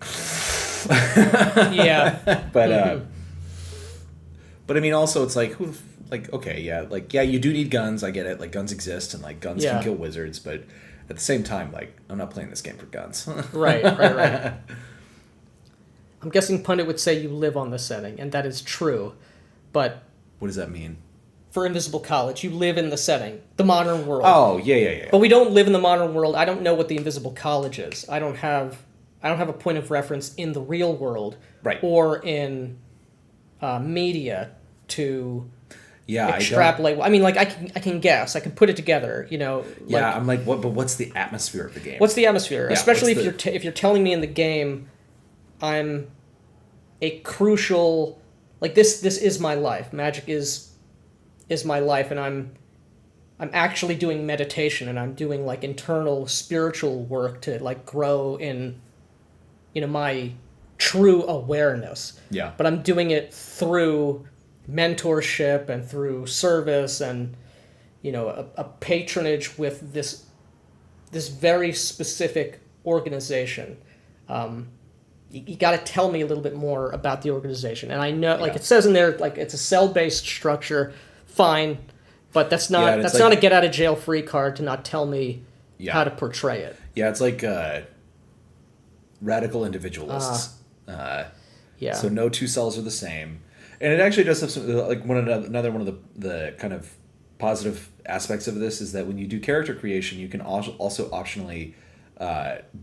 but I mean, also it's like, you do need guns. I get it. Like, guns exist and like guns can kill wizards, but at the same time, like, I'm not playing this game for guns. Right. I'm guessing Pundit would say you live on the setting, and that is true, but what does that mean? For Invisible College, you live in the setting, the modern world. Oh, yeah. But we don't live in the modern world. I don't know what the Invisible College is. I don't have a point of reference in the real world, or in media to extrapolate. I mean, like, I can guess. I can put it together. I'm like, what? But what's the atmosphere of the game? What's the atmosphere? Yeah, especially if you're telling me in the game, I'm a crucial, like, this is my life. Magic is my life, and I'm actually doing meditation, and I'm doing like internal spiritual work to like grow in my true awareness. Yeah. But I'm doing it through mentorship and through service and a patronage with this very specific organization. You got to tell me a little bit more about the organization. And I know, like it says in there, like it's a cell-based structure, fine, but that's not not a get out of jail free card to not tell me how to portray it. Yeah, it's like radical individualists. So no two cells are the same, and it actually does have some like another one of the kind of positive aspects of this is that when you do character creation, you can also optionally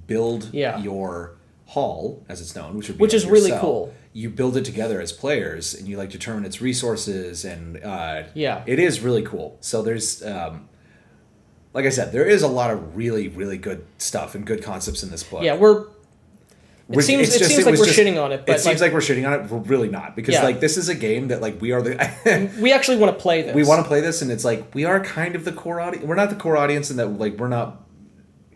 build your hall, as it's known, which is really cool. You build it together as players, and you like determine its resources, and it is really cool. So there's, like I said, there is a lot of really, really good stuff and good concepts in this book. Yeah, it seems like we're shitting on it. But it seems like we're shitting on it. We're really not, because like this is a game that like we are the. We actually want to play this. We want to play this, and it's like we are kind of the core audience. We're not the core audience in that like we're not,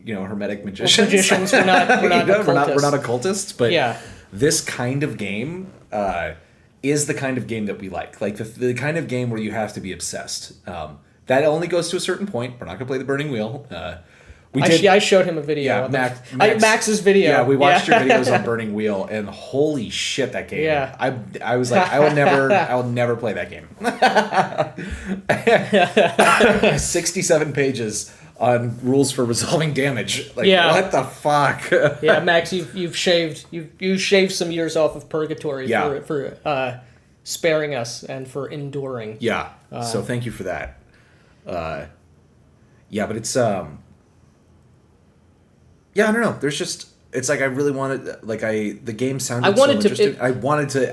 hermetic magicians. We're not occultists, but this kind of game is the kind of game that we like. Like the kind of game where you have to be obsessed. That only goes to a certain point. We're not gonna play the Burning Wheel. I showed him a video. Max's video. Yeah, we watched your videos on Burning Wheel, and holy shit, that game! Yeah, I was like, I will never play that game. 67 pages on rules for resolving damage. Like, what the fuck? Yeah, Max, you've shaved some years off of purgatory for sparing us and for enduring. Yeah. So thank you for that. But it's yeah, I don't know. There's just it's like I really wanted the game sounded so interesting. I wanted to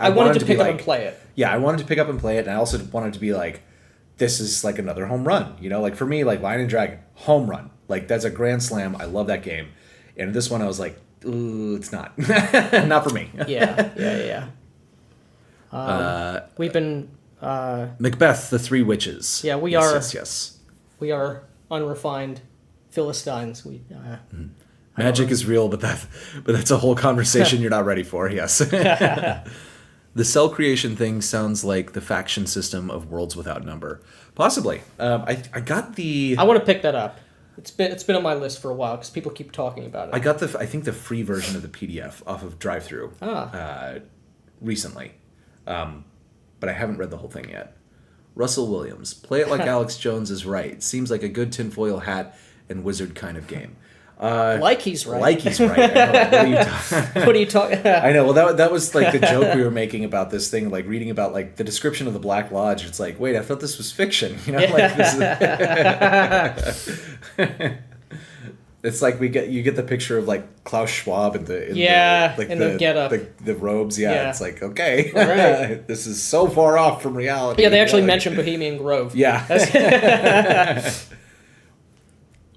pick up and play it. Yeah, I wanted to pick up and play it, and I also wanted to be like, this is like another home run. Like for me, like Lion and Dragon, home run. Like that's a grand slam. I love that game. And this one I was like, ooh, it's not. Not for me. Yeah. We've been Macbeth, the Three Witches. Yeah, we are. Yes. We are unrefined Philistines. Magic is real, but that's a whole conversation you're not ready for. Yes. The cell creation thing sounds like the faction system of Worlds Without Number. Possibly. I got the. I want to pick that up. It's been on my list for a while because people keep talking about it. I got I think the free version of the PDF off of DriveThru recently, but I haven't read the whole thing yet. Russell Williams, play it like Alex Jones is right. Seems like a good tinfoil hat and wizard kind of game. Like he's right. Like he's right. I know. What are you talking? I know. Well, that was like the joke we were making about this thing, like reading about like the description of the Black Lodge. It's like, wait, I thought this was fiction. Like this is. It's like you get the picture of like Klaus Schwab in the getup, the robes. Yeah, it's like okay, right. This is so far off from reality. Yeah, they actually mention Bohemian Grove. Yeah.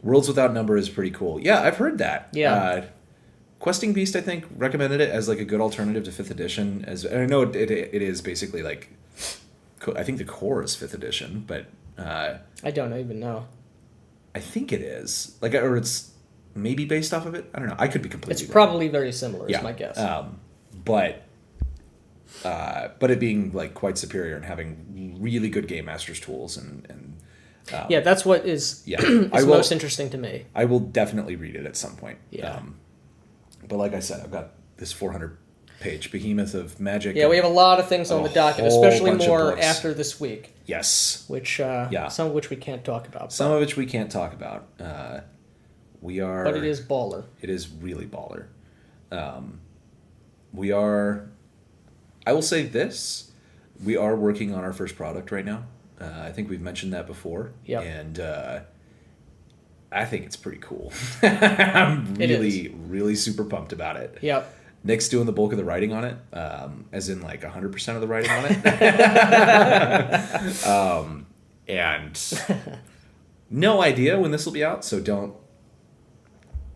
Worlds Without Number is pretty cool. Yeah, I've heard that. Yeah. Questing Beast, I think, recommended it as like a good alternative to 5th edition. And I know it is basically like, I think the core is 5th edition, but I don't even know. I think it is or it's maybe based off of it. I don't know. I could be completely. It's probably very similar. Is my guess. But it being like quite superior and having really good game masters tools and. That's what is most interesting to me. I will definitely read it at some point. Yeah. But like I said, I've got this 400-page behemoth of magic. Yeah, we have a lot of things on the docket, especially more after this week. Yes. Which some of which we can't talk about. Some of which we can't talk about. We are. But it is baller. It is really baller. We are. I will say this: we are working on our first product right now. I think we've mentioned that before. Yeah. And I think it's pretty cool. I'm really super pumped about it. Yep. Nick's doing the bulk of the writing on it, as in like 100% of the writing on it. And no idea when this will be out, so don't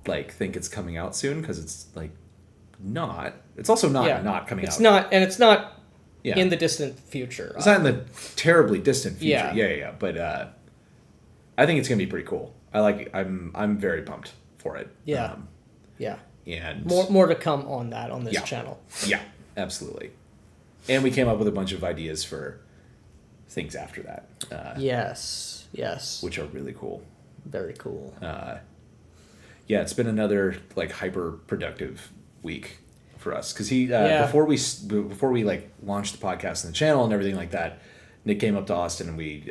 like think it's coming out soon because it's like not. It's also not coming out. It's not, and it's not. Yeah. In the distant future. It's not in the terribly distant future. Yeah. But I think it's gonna be pretty cool. I'm very pumped for it. Yeah. And more to come on that on this channel. Yeah, absolutely. And we came up with a bunch of ideas for things after that. Yes. Which are really cool. Very cool. Yeah, it's been another like hyper productive week for us because before we like launched the podcast and the channel and everything like that, Nick came up to Austin and we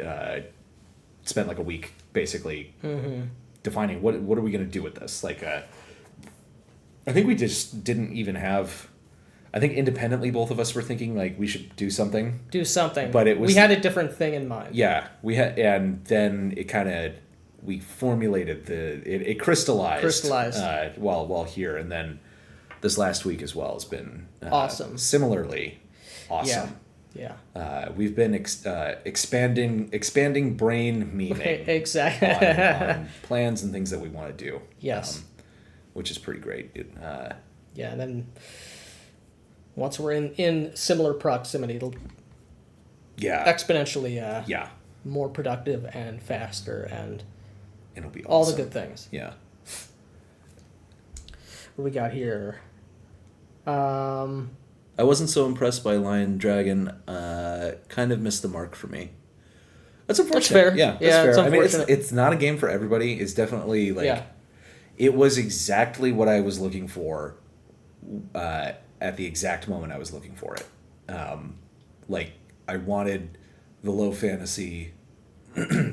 spent like a week basically defining what are we going to do with this. Like, I think we just didn't even have. I think independently, both of us were thinking like we should do something. But we had a different thing in mind. Yeah, we had, and then it kind of we formulated it crystallized while here, and then this last week as well has been awesome. Similarly, awesome. Yeah. We've been expanding brain memeing exactly on plans and things that we want to do. Yes, which is pretty great. Yeah, and then once we're in similar proximity, it'll exponentially more productive and faster, and it'll be all awesome. the good things. Yeah. What we got here? I wasn't so impressed by Lion Dragon. Kind of missed the mark for me. That's unfortunate. That's fair. Yeah, that's fair. It's unfortunate. It's not a game for everybody. It's definitely like it was exactly what I was looking for at the exact moment I was looking for it. Like I wanted the low fantasy,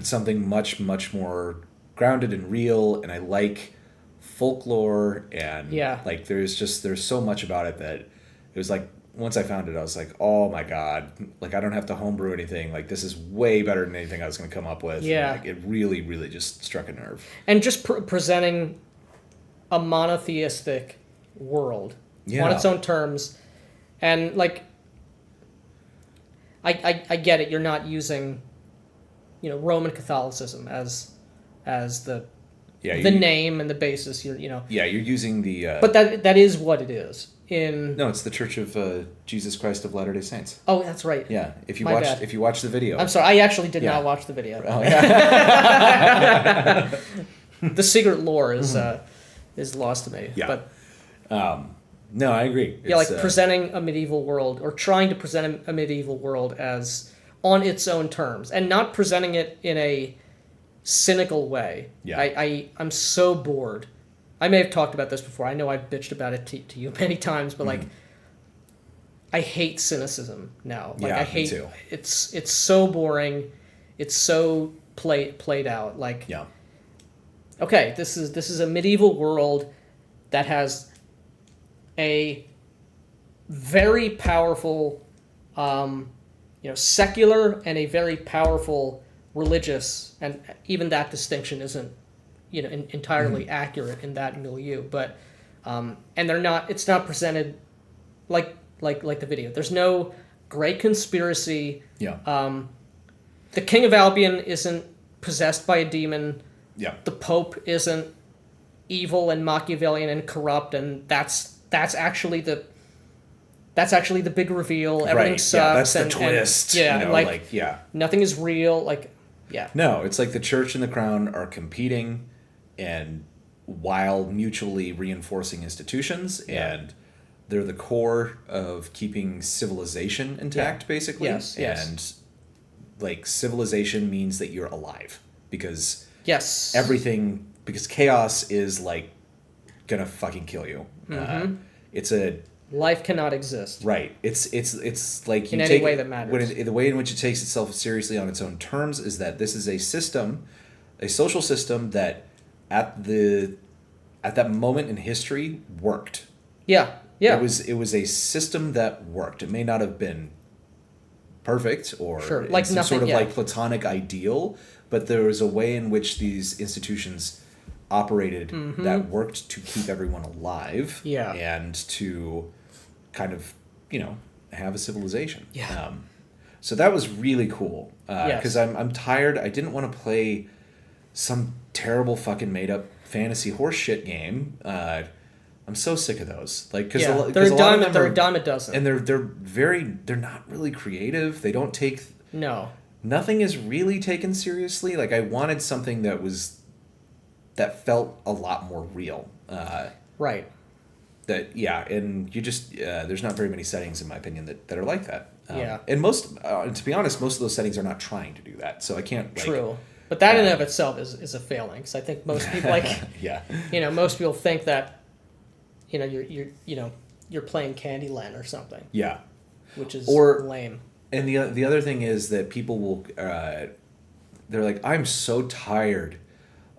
something much more grounded and real, and I like folklore and like there's so much about it that it was like once I found it I was like, oh my god, like I don't have to homebrew anything, like this is way better than anything I was going to come up with. Like it really just struck a nerve, and just presenting a monotheistic world on its own terms, and like I get it, you're not using Roman Catholicism as the name and the basis. You're using the but that is what it is. No, it's the Church of Jesus Christ of Latter-day Saints. Oh, that's right. Yeah, if you watch the video. I'm sorry, I actually did not watch the video. Oh, yeah. The secret lore is lost to me. Yeah. But no, I agree. Presenting a medieval world, or trying to present a medieval world as on its own terms, and not presenting it in a cynical way. Yeah. I'm so bored. I may have talked about this before. I know I've bitched about it to you many times, but like, I hate cynicism now. Like, I hate, me too. It's so boring. It's so played out. Like, okay, this is a medieval world that has a very powerful, secular and a very powerful religious, and even that distinction isn't entirely accurate in that milieu, but and it's not presented like the video. There's no great conspiracy. The King of Albion isn't possessed by a demon. The Pope isn't evil and Machiavellian and corrupt, and that's actually the big reveal. Everything sucks. That's the twist. Nothing is real. No, it's like the Church and the Crown are competing, and while mutually reinforcing institutions, and they're the core of keeping civilization intact, basically. Yes. And like civilization means that you're alive, because because chaos is like gonna fucking kill you. Life cannot exist. Right. It's like in any way that matters. The way in which it takes itself seriously on its own terms is that this is a system, a social system that at that moment in history worked. Yeah. It was a system that worked. It may not have been perfect or like some nothing, sort of like platonic ideal, but there was a way in which these institutions operated that worked to keep everyone alive and to kind of have a civilization. So that was really cool, because I'm tired. I didn't want to play some terrible fucking made up fantasy horseshit game. I'm so sick of those. Like, because they're a dime a dozen, and they're not really creative. They don't take nothing is really taken seriously. Like, I wanted something that felt a lot more real. Right. And you just there's not very many settings in my opinion that are like that. And to be honest, most of those settings are not trying to do that. So I can't. True. But that in and of itself is a failing, because I think most people most people think that you're playing Candyland or something. Yeah. Which is lame. And the other thing is that people will they're like, I'm so tired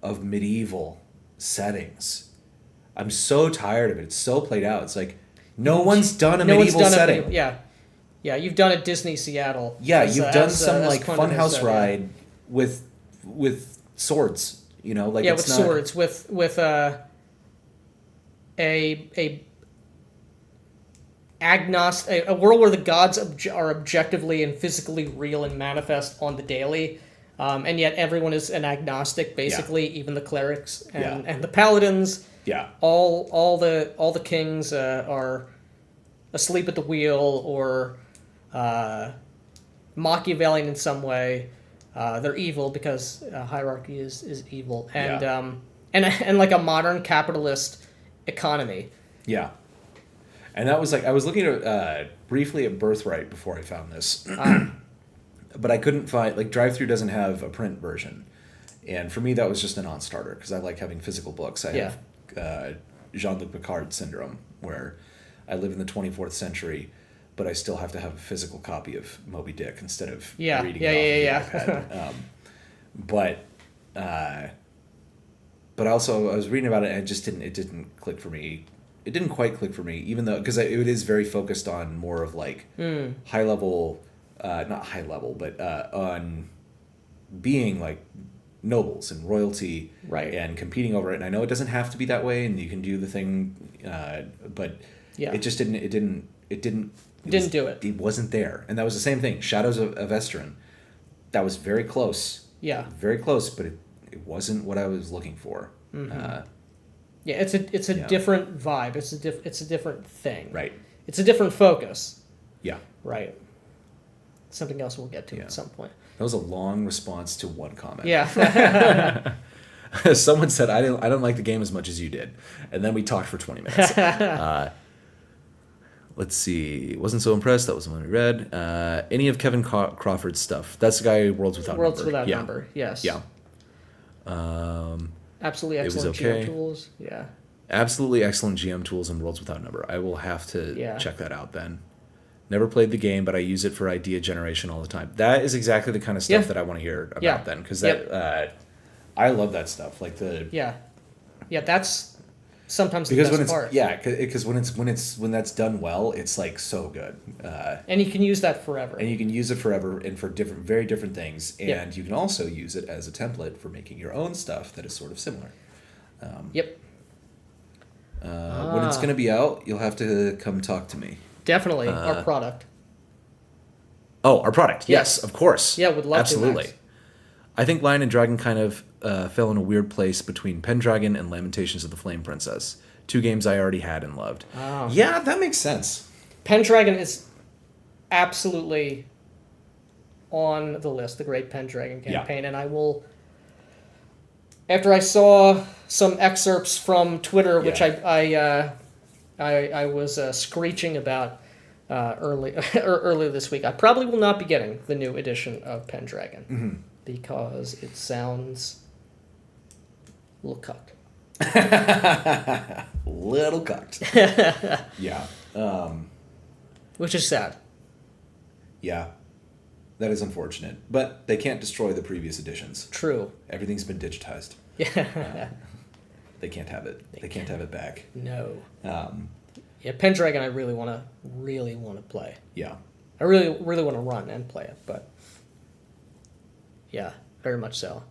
of medieval settings. I'm so tired of it. It's so played out. It's like no one's done a medieval setting. Yeah, you've done a Disney Seattle. Yeah, you've done some like funhouse ride with swords. with swords with a world where the gods are objectively and physically real and manifest on the daily, and yet everyone is an agnostic basically, even the clerics and the paladins. Yeah. All the kings are asleep at the wheel or Machiavellian in some way. They're evil because hierarchy is evil, and like a modern capitalist economy. Yeah. And that was like, I was looking at briefly at Birthright before I found this, but I couldn't find, like, Drive-Thru doesn't have a print version, and for me that was just a non-starter because I like having physical books. I have Jean-Luc Picard syndrome, where I live in the 24th century, but I still have to have a physical copy of Moby Dick instead of reading it off the iPad. But also I was reading about it and it didn't click for me. It didn't quite click for me, even though, because it is very focused on more of like high level, not high level, but on being like nobles and royalty, and competing over it. And I know it doesn't have to be that way, and you can do the thing, but it just didn't. It didn't do it. It wasn't there, and that was the same thing. Shadows of Esteren, that was very close. Yeah, very close, but it wasn't what I was looking for. Mm-hmm. It's a different vibe. It's a different thing. Right. It's a different focus. Yeah. Right. Something else we'll get to at some point. That was a long response to one comment. Yeah. Someone said, I don't like the game as much as you did. And then we talked for 20 minutes. Let's see. Wasn't so impressed. That was the one we read. Any of Kevin Crawford's stuff. That's the guy, Worlds Without Number. Worlds Without Number, yes. Yeah. Absolutely excellent GM tools. Yeah. Absolutely excellent GM tools in Worlds Without Number. I will have to check that out then. Never played the game, but I use it for idea generation all the time. That is exactly the kind of stuff that I want to hear about then, because I love that stuff. Like that's sometimes the best part. Because when that's done well, it's like so good. And you can use that forever. And you can use it forever and for very different things. And you can also use it as a template for making your own stuff that is sort of similar. When it's going to be out, you'll have to come talk to me. Definitely, our product. Oh, our product. Yes, of course. Yeah, would love Absolutely. to. Absolutely. I think Lion and Dragon kind of fell in a weird place between Pendragon and Lamentations of the Flame Princess. Two games I already had and loved. Oh. Yeah, that makes sense. Pendragon is absolutely on the list, the Great Pendragon campaign, and I will... After I saw some excerpts from Twitter, which I was screeching about earlier this week, I probably will not be getting the new edition of Pendragon because it sounds a little cucked. Little cucked. Yeah. Which is sad. Yeah. That is unfortunate. But they can't destroy the previous editions. True. Everything's been digitized. They can't have it. They can't have it back. No. Pendragon I really want to play. Yeah. I really want to run and play it, but yeah, very much so.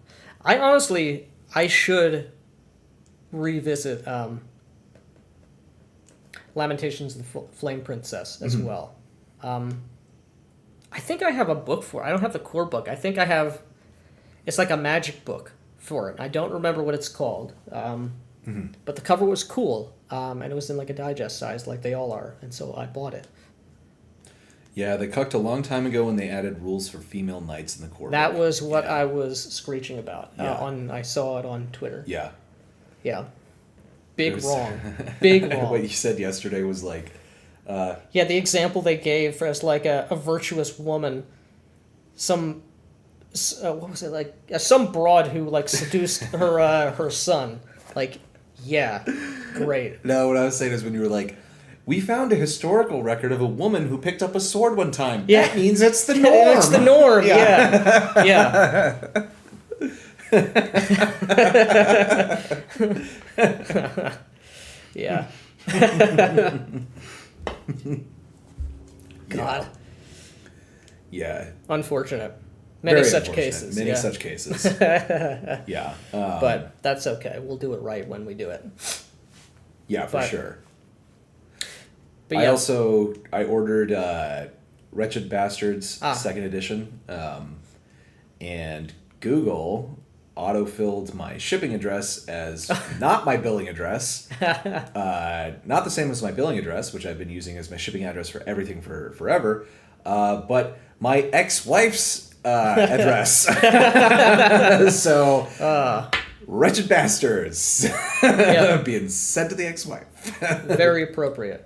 I should revisit Lamentations of the Flame Princess as well. I think I have a book for it. I don't have the core book. I think I have... It's like a magic book for it. I don't remember what it's called. But the cover was cool. And it was in like a digest size like they all are. And so I bought it. Yeah, they cucked a long time ago when they added rules for female knights in the core That book. was what I was screeching about. I saw it on Twitter. Yeah. Yeah. Big wrong. Big wrong. What you said yesterday was like... Yeah, the example they gave as like a virtuous woman, what was it like? Some broad who like seduced her son. Like, yeah, great. No, what I was saying is when you were like, we found a historical record of a woman who picked up a sword one time. Yeah. That means it's the norm. It's the norm. Yeah, yeah. Yeah. God. Yeah. Unfortunate. Many Very such unfortunate. cases. Many yeah. such cases. Yeah. But that's okay. We'll do it right when we do it. Yeah, for but- sure. But I yeah. also ordered Wretched Bastards second edition, and Google autofilled my shipping address as not my billing address, not the same as my billing address, which I've been using as my shipping address for everything for forever, but my ex-wife's address. So, Wretched Bastards Yeah. being sent to the ex-wife. Very appropriate.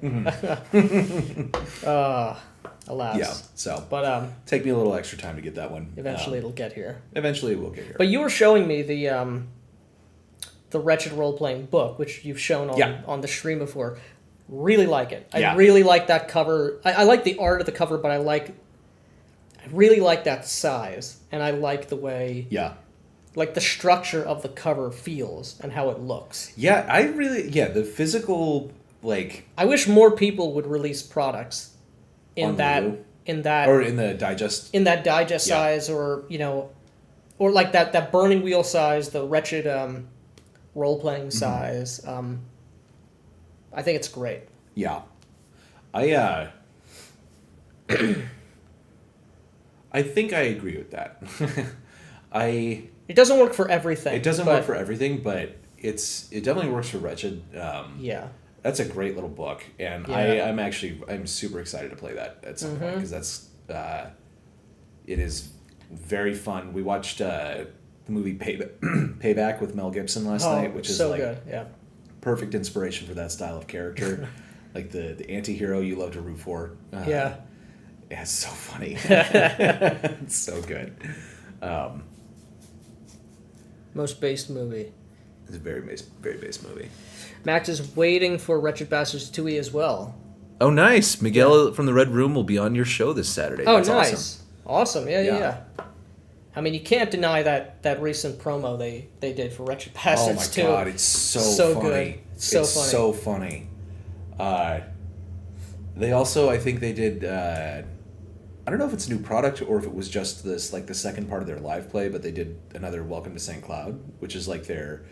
Alas. Yeah, so But take me a little extra time to get that one. eventually it'll get here. Eventually it will get here. But you were showing me the Wretched role playing book, which you've shown on the stream before. Really like it. I Yeah. really like that cover. I like the art of the cover, but I really like that size, and I like the way like the structure of the cover feels and how it looks. Yeah, the physical, like, I wish more people would release products in On that Lulu? in that or in the digest. in that digest Yeah. size, or or like that burning wheel size, the Wretched role playing size. I think it's great. Yeah. I think I agree with that. It doesn't work for everything. It doesn't but work for everything, but it definitely works for Wretched. Yeah. That's a great little book, and Yeah. I'm super excited to play that at some point, because that's it is very fun. We watched the movie Payback with Mel Gibson last night, which is so like good. Yeah. perfect inspiration for that style of character, like the anti-hero you love to root for. Yeah. It's so funny. It's so good. Most based movie. It's a very base movie. Max is waiting for Wretched Bastards 2E as well. Oh, nice. Miguel from the Red Room will be on your show this Saturday. Oh, That's nice. Awesome. Yeah. Yeah. I mean, you can't deny that recent promo they did for Wretched Oh Bastards my 2. god, it's so So funny. good. So it's funny. so funny. They also, I think they did. I don't know if it's a new product or if it was just this, like the second part of their live play, but they did another Welcome to St. Cloud, which is like their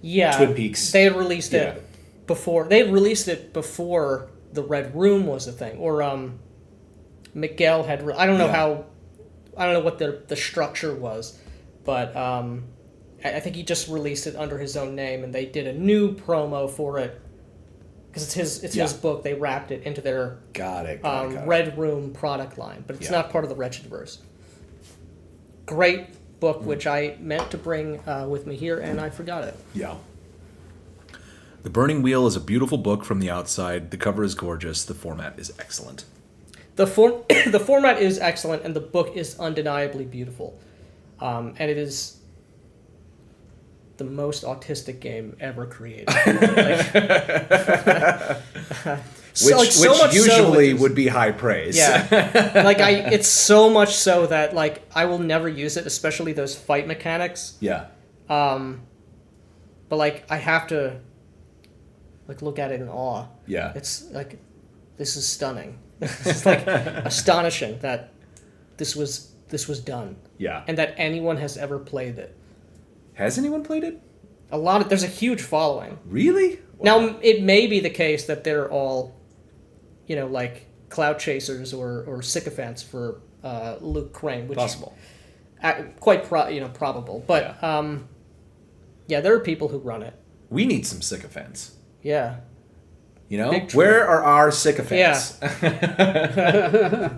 Twin Peaks. They had released Yeah. it before. They had released it before the Red Room was a thing, or Miguel had. I don't know Yeah. how. I don't know what the structure was, but I think he just released it under his own name, and they did a new promo for it because it's his book. They wrapped it into their Got it. Red Room product line, but it's Yeah. not part of the Wretchedverse. Great book, which I meant to bring with me here, and I forgot it. Yeah. The Burning Wheel is a beautiful book from the outside. The cover is gorgeous. The format is excellent. The the format is excellent, and the book is undeniably beautiful, and it is the most autistic game ever created. Which usually would be high praise. Yeah, it's so much so that I will never use it, especially those fight mechanics. Yeah. But I have to look at it in awe. Yeah. It's this is stunning. It's astonishing that this was done. Yeah. And that anyone has ever played it. Has anyone played it? There's a huge following. Really? Wow. Now, it may be the case that they're all, cloud chasers or sycophants for Luke Crane, which Possible. quite probable. But yeah, there are people who run it. We need some sycophants. Yeah. You know? Big Where are our sycophants? Yeah.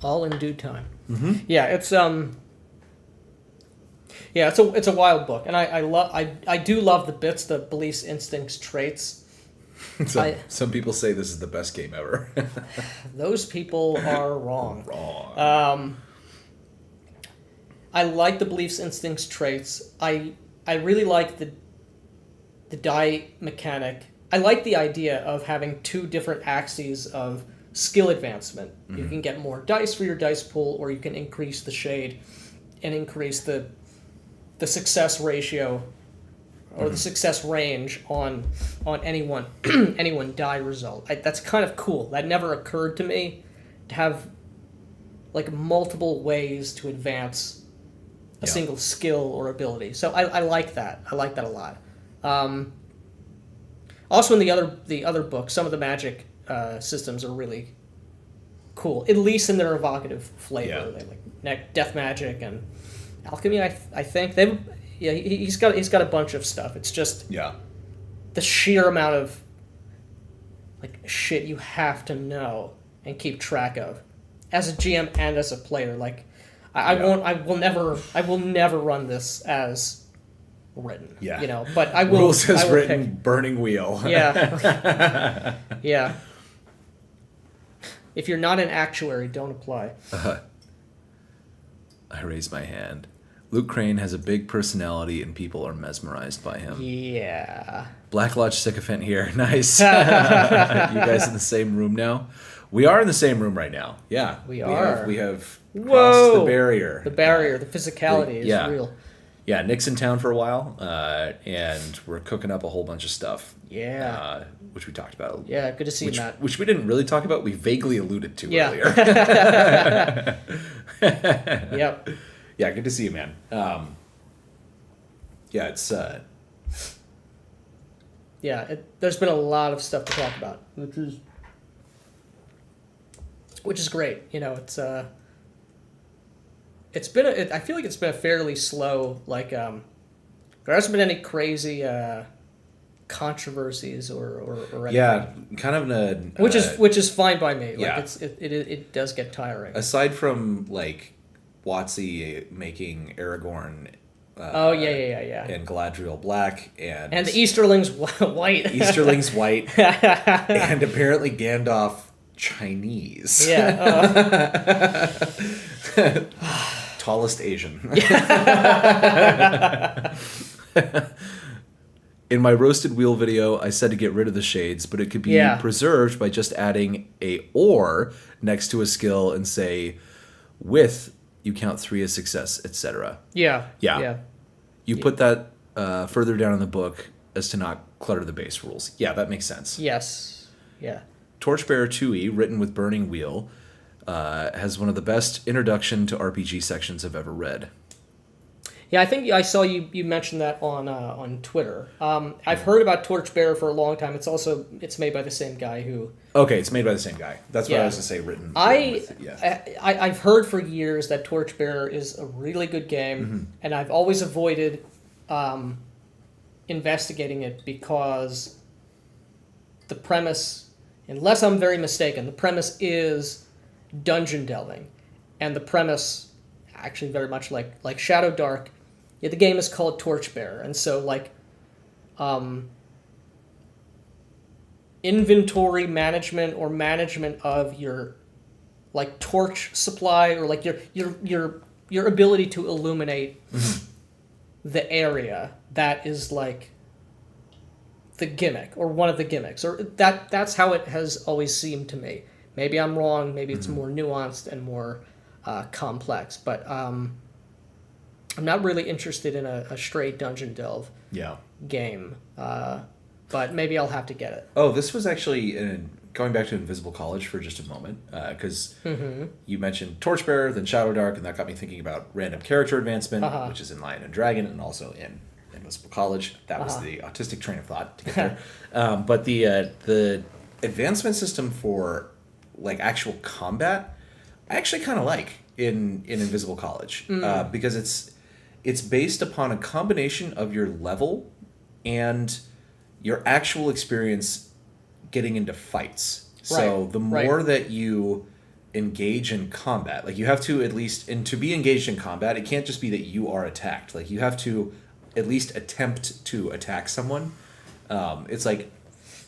All in due time. Mm-hmm. Yeah, it's it's a wild book, and I do love the bits, the beliefs, instincts, traits. Some people say this is the best game ever. Those people are wrong. Wrong. I like the beliefs, instincts, traits. I really like the die mechanic. I like the idea of having two different axes of skill advancement. Mm-hmm. You can get more dice for your dice pool, or you can increase the shade and increase the success ratio or the success range on any one die result. That's kind of cool. That never occurred to me, to have like multiple ways to advance a single skill or ability. So I like that. I like that a lot. Also, in the other book, some of the magic systems are really cool, at least in their evocative flavor. They like death magic and alchemy. I think they've. Yeah, he's got a bunch of stuff. It's just the sheer amount of like shit you have to know and keep track of as a GM and as a player. Like I will never run this as written. Yeah. You know, but I will. Rules as written, pick. burning wheel. Yeah. Yeah. If you're not an actuary, don't apply. I raise my hand. Luke Crane has a big personality and people are mesmerized by him. Yeah. Black Lodge Sycophant here. Nice. You guys in the same room now? We are in the same room right now. Yeah. We are. We have crossed the barrier. The barrier, the physicality is real. Yeah, Nick's in town for a while, and we're cooking up a whole bunch of stuff. Yeah. Which we talked about. Yeah, good to see you, Matt. Which we didn't really talk about. We vaguely alluded to earlier. Yep. Yeah, good to see you, man. It's... there's been a lot of stuff to talk about, which is great. You know, I feel like it's been a fairly slow, like, there hasn't been any crazy controversies or anything. Yeah, kind of in a... which is fine by me. Like, yeah. It does get tiring. Aside from, like, WotC making Aragorn... yeah. And Galadriel black, and the Easterlings white. Easterlings white, and apparently Gandalf Chinese. Yeah. Tallest Asian. In my roasted wheel video, I said to get rid of the shades, but it could be preserved by just adding a "or" next to a skill and say, with you count 3 as success, etc. Yeah. You put that further down in the book as to not clutter the base rules. Yeah, that makes sense. Yes. Yeah. Torchbearer 2e, written with Burning Wheel, has one of the best introduction to RPG sections I've ever read. Yeah, I think I saw you mention that on Twitter. I've heard about Torchbearer for a long time. It's made by the same guy who... Okay, it's made by the same guy. That's what I was going to say, written with. I've heard for years that Torchbearer is a really good game, and I've always avoided investigating it because the premise, unless I'm very mistaken, the premise is dungeon delving. And the premise, actually very much like Shadow Dark, the game is called Torchbearer, and so like inventory management or management of your like torch supply or like your ability to illuminate the area, that is like the gimmick or one of the gimmicks, or that's how it has always seemed to me. Maybe I'm wrong, maybe it's more nuanced and more complex, but I'm not really interested in a straight dungeon delve game. But maybe I'll have to get it. Oh, this was actually going back to Invisible College for just a moment, because you mentioned Torchbearer, then Shadow Dark, and that got me thinking about random character advancement, which is in Lion and Dragon, and also in Invisible College. That was the autistic train of thought to get there. But the advancement system for like actual combat, I actually kind of like in Invisible College, because it's based upon a combination of your level and your actual experience getting into fights. So the more that you engage in combat, like you have to at least, and to be engaged in combat, it can't just be that you are attacked. Like you have to at least attempt to attack someone. It's like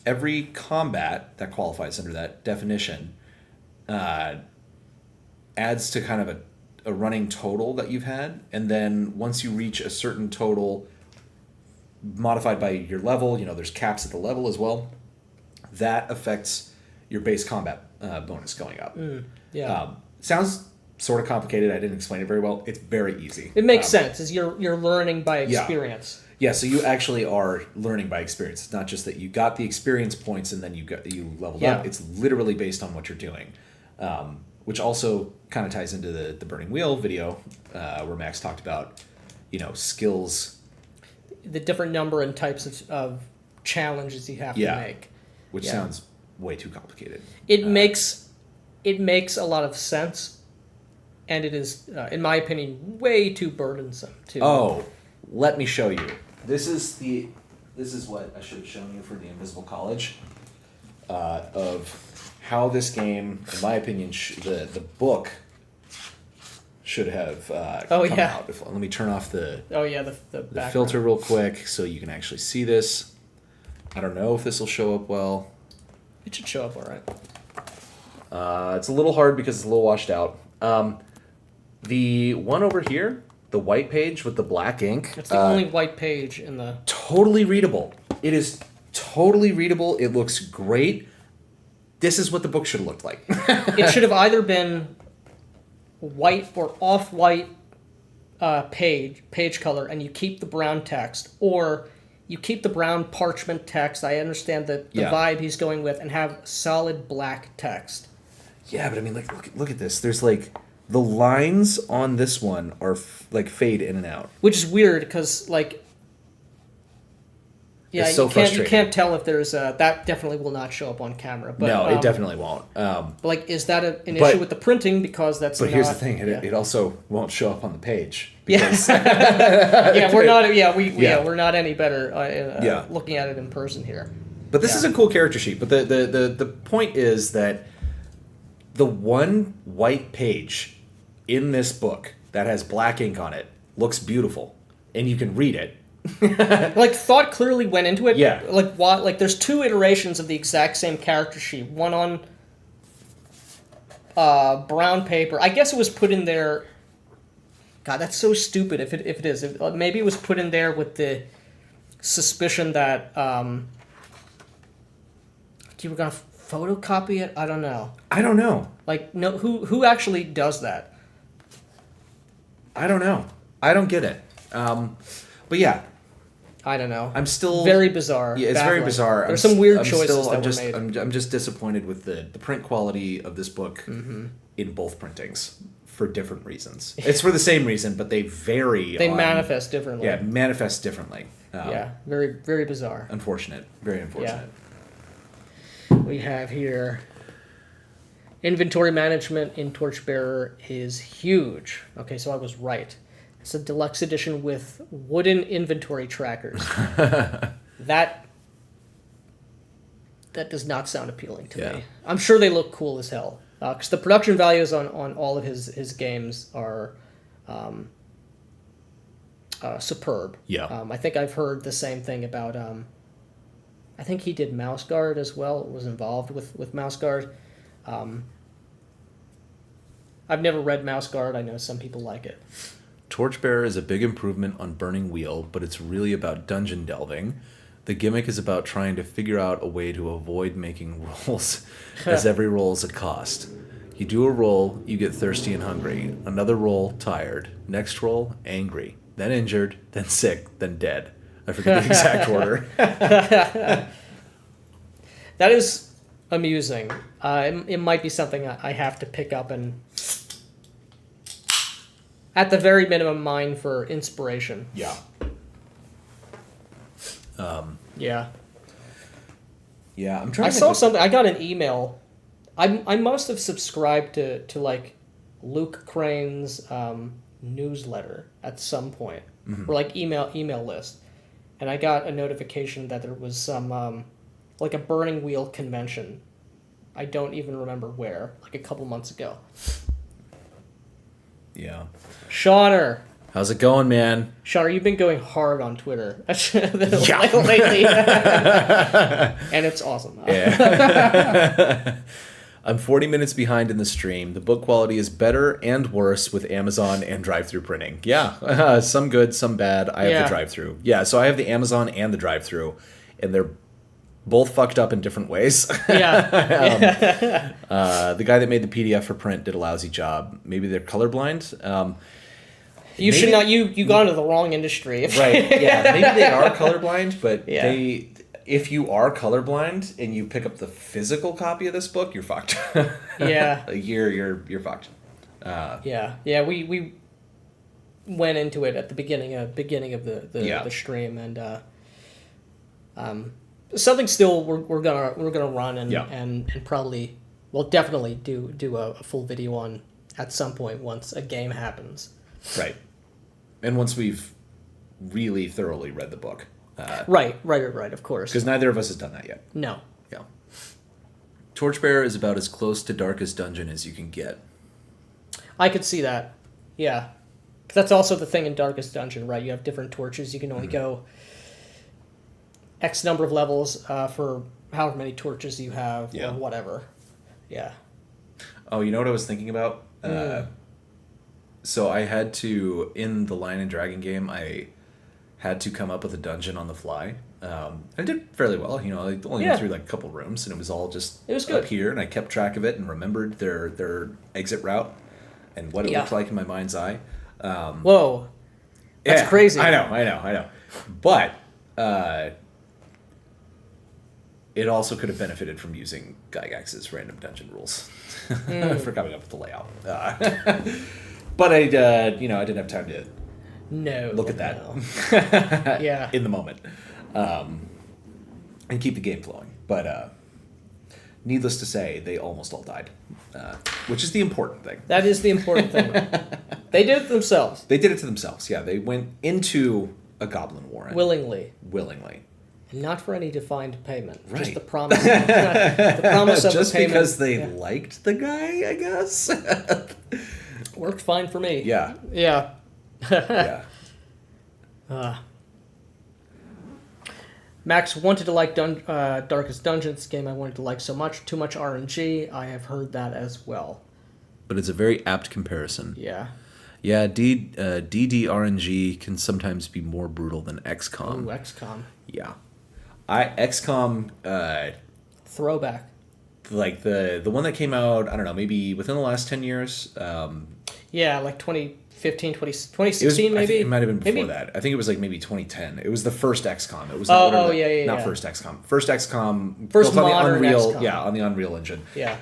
every combat that qualifies under that definition adds to kind of a running total that you've had, and then once you reach a certain total modified by your level, there's caps at the level as well, that affects your base combat bonus going up. Sounds sort of complicated. I didn't explain it very well. It's very easy. It makes sense, is you're learning by experience. Yeah, so you actually are learning by experience. It's not just that you got the experience points and then you leveled up. It's literally based on what you're doing, which also kind of ties into the Burning Wheel video where Max talked about, skills. The different number and types of challenges you have to make. Which sounds way too complicated. It makes a lot of sense, and it is, in my opinion, way too burdensome. Let me show you. This is what I should have shown you for the Invisible College of how this game, in my opinion, the book should have come out. Let me turn off the filter real quick so you can actually see this. I don't know if this will show up well. It should show up all right. It's a little hard because it's a little washed out. The one over here, the white page with the black ink. It's the only white page in the... Totally readable. It is totally readable. It looks great. This is what the book should have looked like. It should have either been white or off-white page color, and you keep the brown text, or you keep the brown parchment text. I understand the vibe he's going with, and have solid black text. Yeah, but I mean, look at this. There's the lines on this one are fade in and out, which is weird because it's so frustrating. You can't tell if there's that definitely will not show up on camera. But, no, it definitely won't. Is that an issue with the printing because that's? But here's the thing: it also won't show up on the page. Because we're not. We're not any better looking at it in person here. But this is a cool character sheet. But the point is that the one white page in this book that has black ink on it looks beautiful, and you can read it. Thought clearly went into it. Yeah. There's two iterations of the exact same character sheet. One on brown paper. I guess it was put in there. God, that's so stupid. If it is, maybe it was put in there with the suspicion that you were gonna photocopy it. I don't know. No, who actually does that? I don't know. I don't get it. But yeah. I don't know. I'm still... Very bizarre. Yeah, it's very bizarre. There's some weird choices that were made. I'm just disappointed with the print quality of this book in both printings for different reasons. It's for the same reason, but they vary. They manifest differently. Yeah, manifest differently. Very, very bizarre. Unfortunate. Very unfortunate. Yeah. We have here... Inventory management in Torchbearer is huge. Okay, so I was right. It's a deluxe edition with wooden inventory trackers. That does not sound appealing to me. I'm sure they look cool as hell. Because the production values on all of his games are superb. Yeah. I think I've heard the same thing about... I think he did Mouse Guard as well. Was involved with Mouse Guard. I've never read Mouse Guard. I know some people like it. Torchbearer is a big improvement on Burning Wheel, but it's really about dungeon delving. The gimmick is about trying to figure out a way to avoid making rolls, as every roll is a cost. You do a roll, you get thirsty and hungry. Another roll, tired. Next roll, angry. Then injured, then sick, then dead. I forget the exact order. That is amusing. It might be something I have to pick up and, at the very minimum, mine for inspiration. Yeah. Yeah. Yeah, I'm trying. I saw something. I got an email. I must have subscribed to like Luke Crane's newsletter at some point, or like email list, and I got a notification that there was some like a Burning Wheel convention. I don't even remember where. Like a couple months ago. Yeah. Shawner. How's it going, man? Sean, you've been going hard on Twitter Yeah. lately, and it's awesome. Yeah. I'm 40 minutes behind in the stream. The book quality is better and worse with Amazon and drive-through printing. Yeah, some good, some bad. I have the drive-through. Yeah, so I have the Amazon and the drive-through, and they're both fucked up in different ways. Yeah. The guy that made the PDF for print did a lousy job. Maybe they're colorblind. You should not. You got into the wrong industry. Right. Yeah. Maybe they are colorblind, but Yeah. if you are colorblind and you pick up the physical copy of this book, you're fucked. Yeah. Like, you're fucked. Yeah. We went into it at the beginning of the stream, and something still we're gonna run and probably definitely do a full video on at some point once a game happens. Right. And once we've really thoroughly read the book. Right, of course. Because neither of us has done that yet. No. Yeah. Torchbearer is about as close to Darkest Dungeon as you can get. I could see that. Yeah. 'Cause that's also the thing in Darkest Dungeon, right? You have different torches. You can only go X number of levels for however many torches you have or whatever. Yeah. Oh, you know what I was thinking about? So I had to, in the Lion and Dragon game, I had to come up with a dungeon on the fly. I did fairly well. You know, I only went through like a couple rooms, and it was all just good. up here, and I kept track of it and remembered their exit route and what it looked like in my mind's eye. Whoa. That's crazy. I know. But it also could have benefited from using Gygax's random dungeon rules for coming up with the layout. But I didn't have time to look at that Yeah. in the moment and keep the game flowing. But needless to say, they almost all died, which is the important thing. That is the important thing. They did it themselves. They did it to themselves, yeah. They went into a goblin warren. Willingly. And not for any defined payment. Right. Just the promise. The promise of just the payment. because they liked the guy, I guess. Worked fine for me. Yeah. Yeah. Yeah. Max wanted to like Darkest Dungeons game I wanted to like so much. Too much RNG. I have heard that as well. But it's a very apt comparison. Yeah. Yeah, DDRNG can sometimes be more brutal than XCOM. Ooh, XCOM. Yeah. XCOM, Throwback. like the one that came out, I don't know, maybe within the last 10 years. Yeah, like 2015, 2016 maybe? I think it might have been before that. I think it was like maybe 2010. It was the first XCOM. It was not not first XCOM. First XCOM. First built on modern the Unreal, XCOM. Yeah, on the Unreal Engine. Yeah.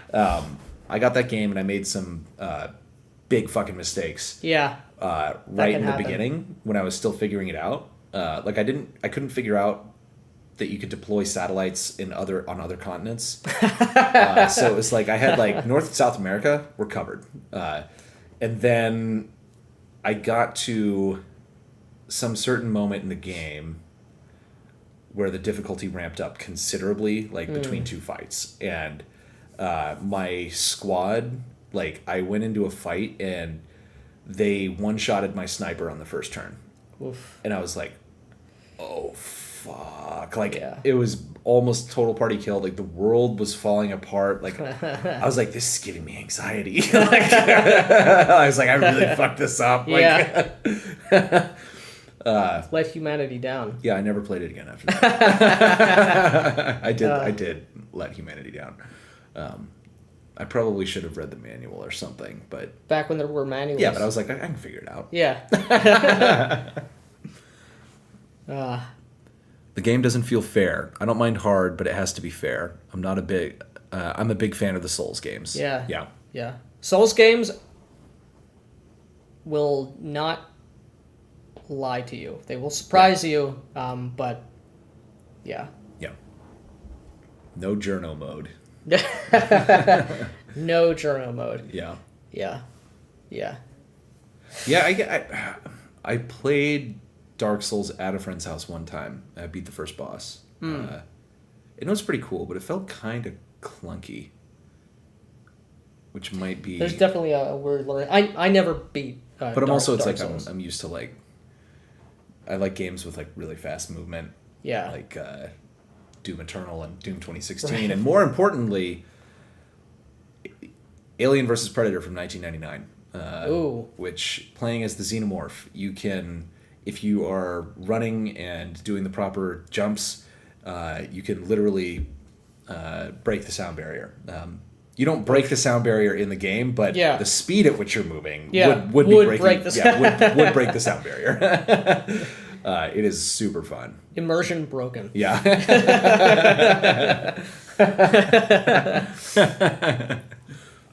I got that game and I made some big fucking mistakes. Yeah. Right in the beginning when I was still figuring it out. I couldn't figure out that you could deploy satellites on other continents. So it was like I had like North and South America were covered. And then I got to some certain moment in the game where the difficulty ramped up considerably, between two fights. And my squad, I went into a fight and they one-shotted my sniper on the first turn. Oof. And I was like, oh, fuck. It was almost total party kill. The world was falling apart. I was like, this is giving me anxiety. I was like, I really fucked this up. Yeah. Let humanity down. Yeah, I never played it again after that. I did let humanity down. I probably should have read the manual or something, but... Back when there were manuals. Yeah, but I was like, I can figure it out. Yeah. The game doesn't feel fair. I don't mind hard, but it has to be fair. I'm a big fan of the Souls games. Yeah. Yeah. Yeah. Souls games will not lie to you. They will surprise you, but yeah. Yeah. No journal mode. No journal mode. Yeah. Yeah. Yeah. Yeah, I played Dark Souls at a friend's house one time. I beat the first boss. It was pretty cool, but it felt kind of clunky. which might be. There's definitely a weird learning. I never beat. But I'm also Dark it's like Souls. I'm used to like. I like games with like really fast movement. Yeah. Like Doom Eternal and Doom 2016, and more importantly, Alien vs Predator from 1999. Which, playing as the Xenomorph, you can, if you are running and doing the proper jumps, you can literally break the sound barrier. You don't break the sound barrier in the game, but the speed at which you're moving would break the sound barrier. It is super fun. Immersion broken. Yeah.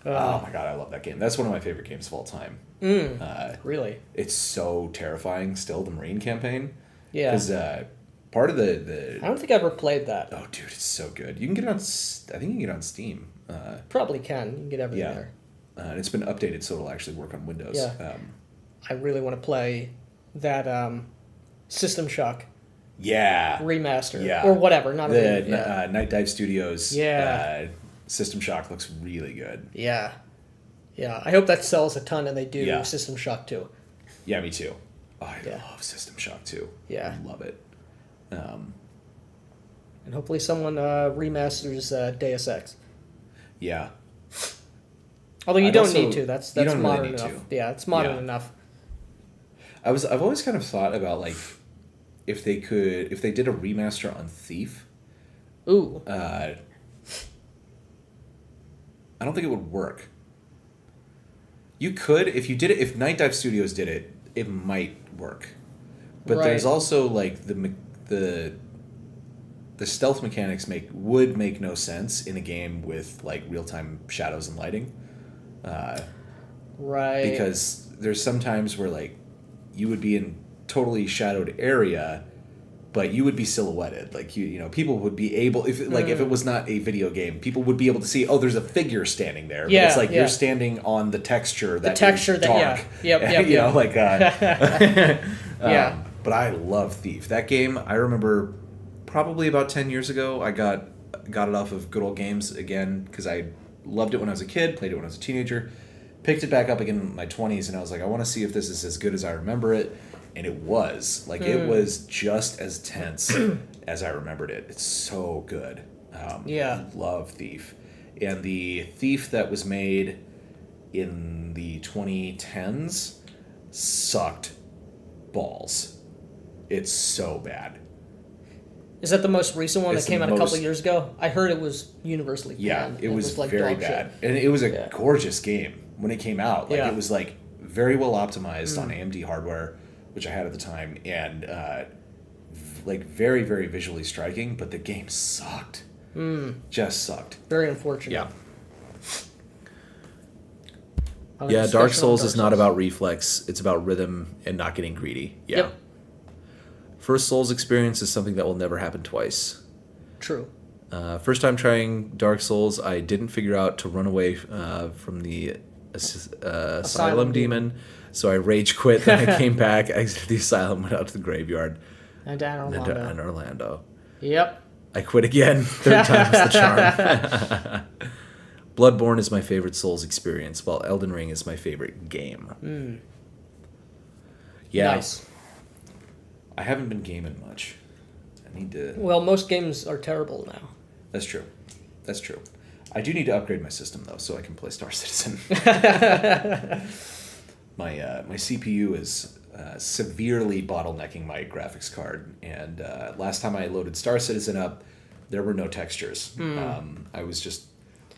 Oh my god, I love that game. That's one of my favorite games of all time. Really? It's so terrifying still, the Marine campaign. Yeah. Because part of the... I don't think I ever played that. Oh, dude, it's so good. You can get it on... I think you can get it on Steam. Probably can. You can get everything there. And it's been updated so it'll actually work on Windows. Yeah. I really want to play that System Shock remaster. Yeah. Or whatever. Not the Night Dive Studios Yeah. System Shock looks really good. Yeah. Yeah. I hope that sells a ton and they do Yeah. System Shock too. Yeah, me too. Oh, I love System Shock too. Yeah. I love it. And hopefully someone remasters Deus Ex. Yeah. Although you I'd don't also- need to. That's you don't really modern need enough. to. Yeah, it's modern Yeah. enough. I've always kind of thought about like if they did a remaster on Thief. Ooh. I don't think it would work. You could if Night Dive Studios did it, it might work. But there's also like the stealth mechanics would make no sense in a game with like real-time shadows and lighting. Right. Because there's some times where like you would be in totally shadowed area, but you would be silhouetted. Like you know, people would be able if it was not a video game, people would be able to see. Oh, there's a figure standing there. Yeah, but it's like you're standing on the texture that is dark. Yep. You know, like yeah. But I love Thief. That game, I remember probably about 10 years ago. I got it off of Good Old Games again because I loved it when I was a kid, played it when I was a teenager, picked it back up again in my 20s, and I was like, I want to see if this is as good as I remember it. And it was. Like, it was just as tense as I remembered it. It's so good. I love Thief. And the Thief that was made in the 2010s sucked balls. It's so bad. Is that the most recent one It's that came the out a couple most- years ago? I heard it was universally Yeah, banned. it was like very dog bad. shit. And it was a gorgeous game when it came out. Like, it was, like, very well optimized on AMD hardware, which I had at the time, and, like, very, very visually striking, but the game sucked. Just sucked. Very unfortunate. Yeah. Discussion Dark on Souls is not about reflex. It's about rhythm and not getting greedy. Yeah. Yep. First Souls experience is something that will never happen twice. True. First time trying Dark Souls, I didn't figure out to run away from the asylum demon, so I rage quit. Then I came back, exited the asylum, went out to the graveyard, And Dan Orlando. and Orlando. Yep. I quit again. Third time was the charm. Bloodborne is my favorite Souls experience, while Elden Ring is my favorite game. Yeah. Nice. I haven't been gaming much. I need to... Well, most games are terrible now. That's true. I do need to upgrade my system, though, so I can play Star Citizen. My CPU is severely bottlenecking my graphics card, and last time I loaded Star Citizen up, there were no textures. I was just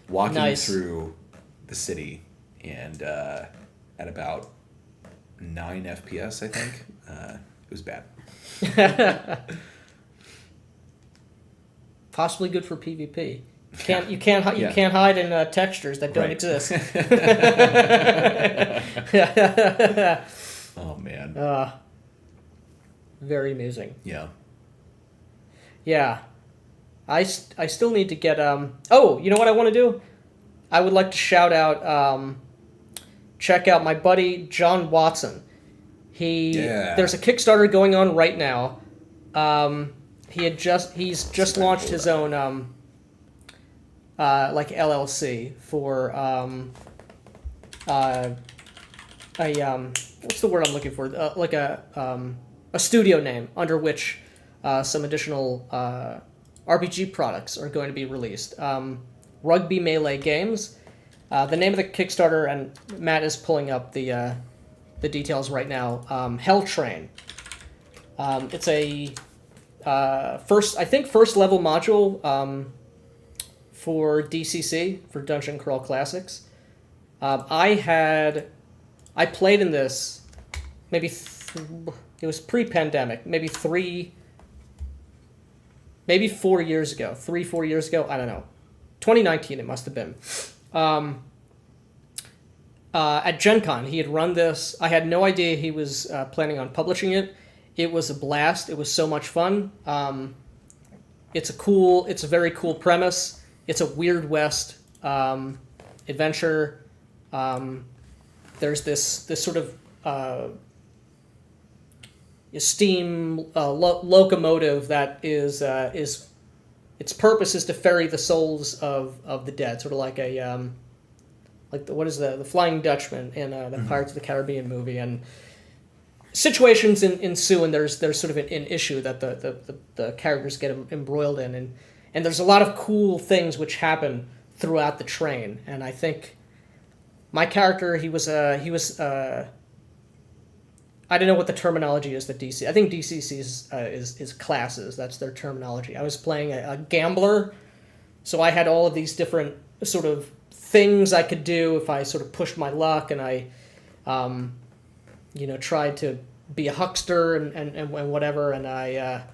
walking through the city, and at about 9 FPS, I think. It was bad. Possibly good for PvP. You can't hide in textures that don't exist. Oh man. Very amusing. Yeah. Yeah. I still need to get oh, you know what I want to do? I would like to shout out check out my buddy John Watson. There's a Kickstarter going on right now. He's just launched his own like LLC for what's the word I'm looking for? Like a studio name under which some additional RPG products are going to be released. Rugby Melee Games. The name of the Kickstarter, and Matt is pulling up the details right now. Hell Train. It's a first level module for DCC, for Dungeon Crawl Classics. I played in this maybe it was pre-pandemic, maybe 4 years ago, 4 years ago, I don't know. 2019 it must have been. At Gen Con, he had run this. I had no idea he was planning on publishing it. It was a blast. It was so much fun. It's a very cool premise. It's a Weird West adventure. There's this sort of steam locomotive that is its purpose is to ferry the souls of the dead, sort of like a the Flying Dutchman in the Pirates of the Caribbean movie, and situations ensue, and there's sort of an issue that the characters get embroiled in, and there's a lot of cool things which happen throughout the train, and I think my character he was I don't know what the terminology is that DC. I think DCC is classes. That's their terminology. I was playing a gambler, so I had all of these different sort of things I could do if I sort of pushed my luck, and I, tried to be a huckster and whatever. And I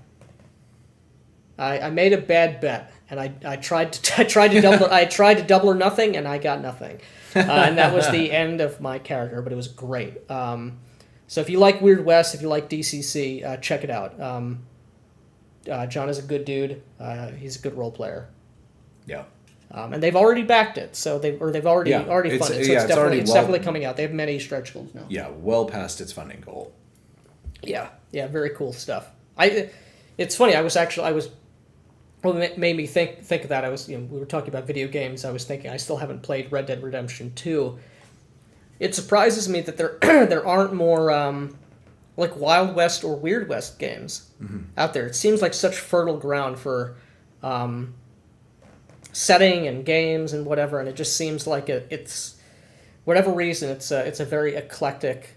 made a bad bet, and I tried to double or nothing, and I got nothing, and that was the end of my character. But it was great. So if you like Weird West, if you like DCC, check it out. John is a good dude. He's a good role player. Yeah. And they've already backed it, so they've already funded it. So it's definitely coming out. They have many stretch goals now. Yeah, well past its funding goal. Yeah, very cool stuff. It's funny. What made me think of that. I was, we were talking about video games. I was thinking I still haven't played Red Dead Redemption 2. It surprises me that there aren't more like Wild West or Weird West games out there. It seems like such fertile ground for setting and games and whatever, and it just seems like it's whatever reason it's a very eclectic,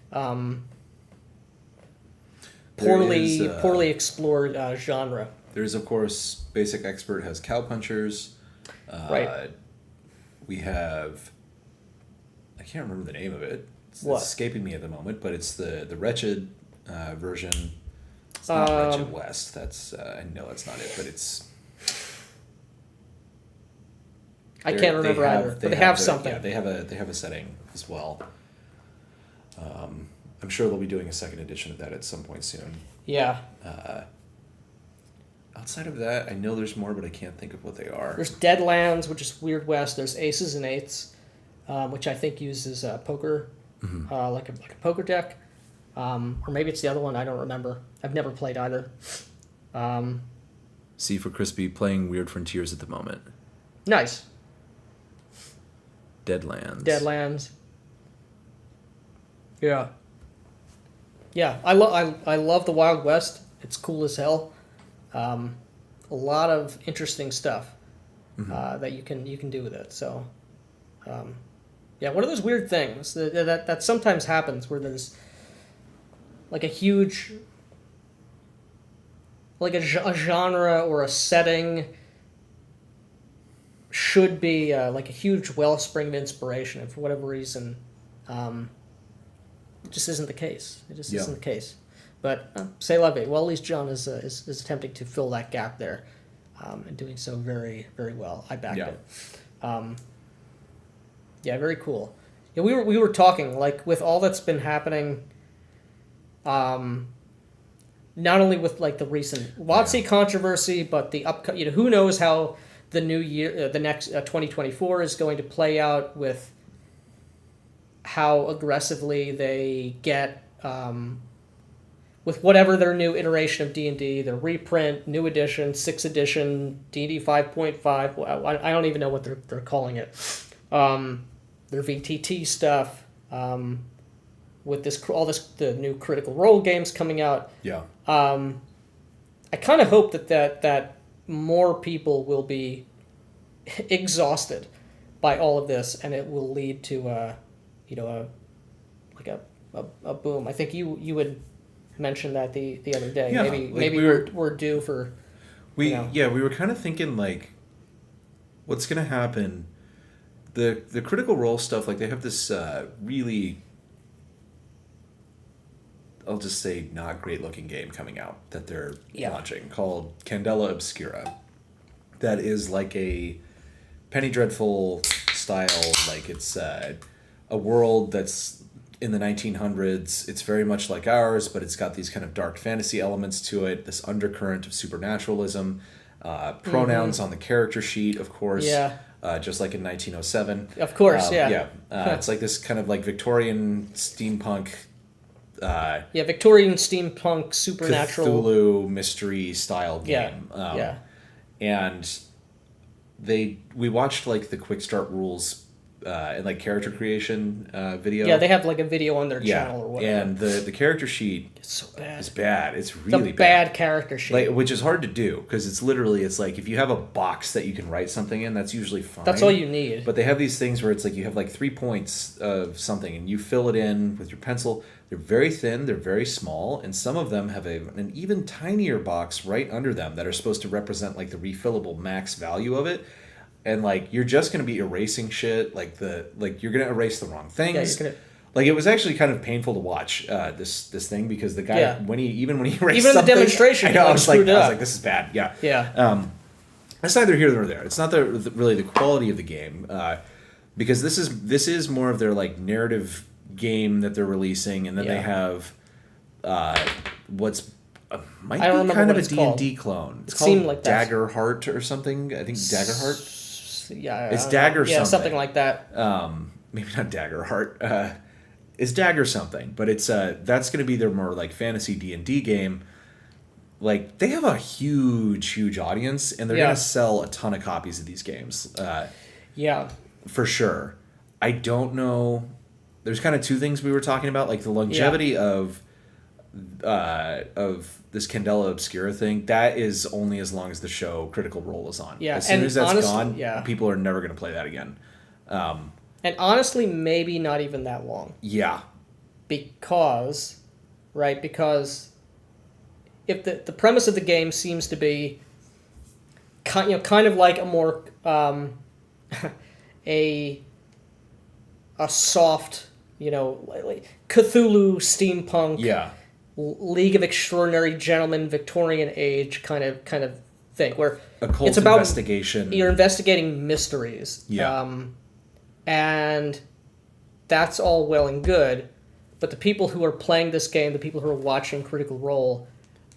poorly explored genre. There's of course Basic Expert has Cowpunchers. Right. We have. I can't remember the name of it. It's escaping me at the moment, but it's the Wretched version. It's not Wretched West. That's I know that's not it, but it's. I can't remember either, but they have something. Yeah, they have a setting as well. I'm sure they'll be doing a second edition of that at some point soon. Yeah. Outside of that, I know there's more, but I can't think of what they are. There's Deadlands, which is Weird West. There's Aces and Eights, which I think uses poker, like a poker deck, or maybe it's the other one. I don't remember. I've never played either. C for Crispy playing Weird Frontiers at the moment. Nice. Deadlands. Yeah. Yeah, I love the Wild West. It's cool as hell. A lot of interesting stuff that you can do with it. So, yeah, one of those weird things that sometimes happens where there's like a huge, like a genre or a setting should be like a huge wellspring of inspiration, and for whatever reason, it just isn't the case. It just isn't the case. But c'est la vie. Well, at least John is attempting to fill that gap there, and doing so very, very well. I backed it. Yeah, very cool. Yeah, we were talking, like, with all that's been happening, not only with like the recent WotC controversy, but the who knows how the new year, the next 2024 is going to play out, with how aggressively they get with whatever their new iteration of D&D, their reprint, new edition, 6th edition, D&D 5.5. I don't even know what they're calling it. their VTT stuff, with the new Critical Role games coming out. Yeah. I kind of hope that more people will be exhausted by all of this, and it will lead to a boom. I think you would mention that the other day. Yeah, maybe we're due for. We were kind of thinking like, what's gonna happen? The Critical Role stuff, like they have this really, I'll just say, not great looking game coming out that they're launching called Candela Obscura. That is like a Penny Dreadful style, like it's a world that's in the 1900s. It's very much like ours, but it's got these kind of dark fantasy elements to it, this undercurrent of supernaturalism, pronouns on the character sheet, of course. Yeah. Just like in 1907. Of course, It's like this kind of like Victorian steampunk. Victorian steampunk supernatural Cthulhu mystery style game. And we watched like the quick start rules and like character creation video. Yeah, they have like a video on their channel or whatever. And the character sheet it's so bad. It's bad. It's really bad character sheet. Like, which is hard to do because it's like if you have a box that you can write something in, that's usually fine. That's all you need. But they have these things where it's like you have like 3 points of something and you fill it in with your pencil. They're very thin, they're very small, and some of them have an even tinier box right under them that are supposed to represent like the refillable max value of it. And like you're just gonna be erasing shit, like you're gonna erase the wrong things. Like it was actually kind of painful to watch this thing because the guy when he erased the demonstration, I was like this is bad. Yeah. That's neither here nor there. It's not really the quality of the game because this is more of their like narrative game that they're releasing, and then they have what's might be kind of a D&D clone. It's called like Daggerheart or something. I think Daggerheart. Yeah, it's Dagger something. Yeah, something like that. Maybe not Daggerheart. It's Dagger something, but it's that's going to be their more like fantasy D&D game. Like they have a huge audience, and they're going to sell a ton of copies of these games. For sure. I don't know. There's kind of two things we were talking about, like the longevity of this Candela Obscura thing. That is only as long as the show Critical Role is on. Yeah, as soon as that's gone, people are never going to play that again. And honestly, maybe not even that long. Yeah. Because if the premise of the game seems to be kind of like a more a soft, like Cthulhu steampunk, League of Extraordinary Gentlemen, Victorian age kind of thing, where occult it's about investigation. You're investigating mysteries, and that's all well and good, but the people who are playing this game, the people who are watching Critical Role,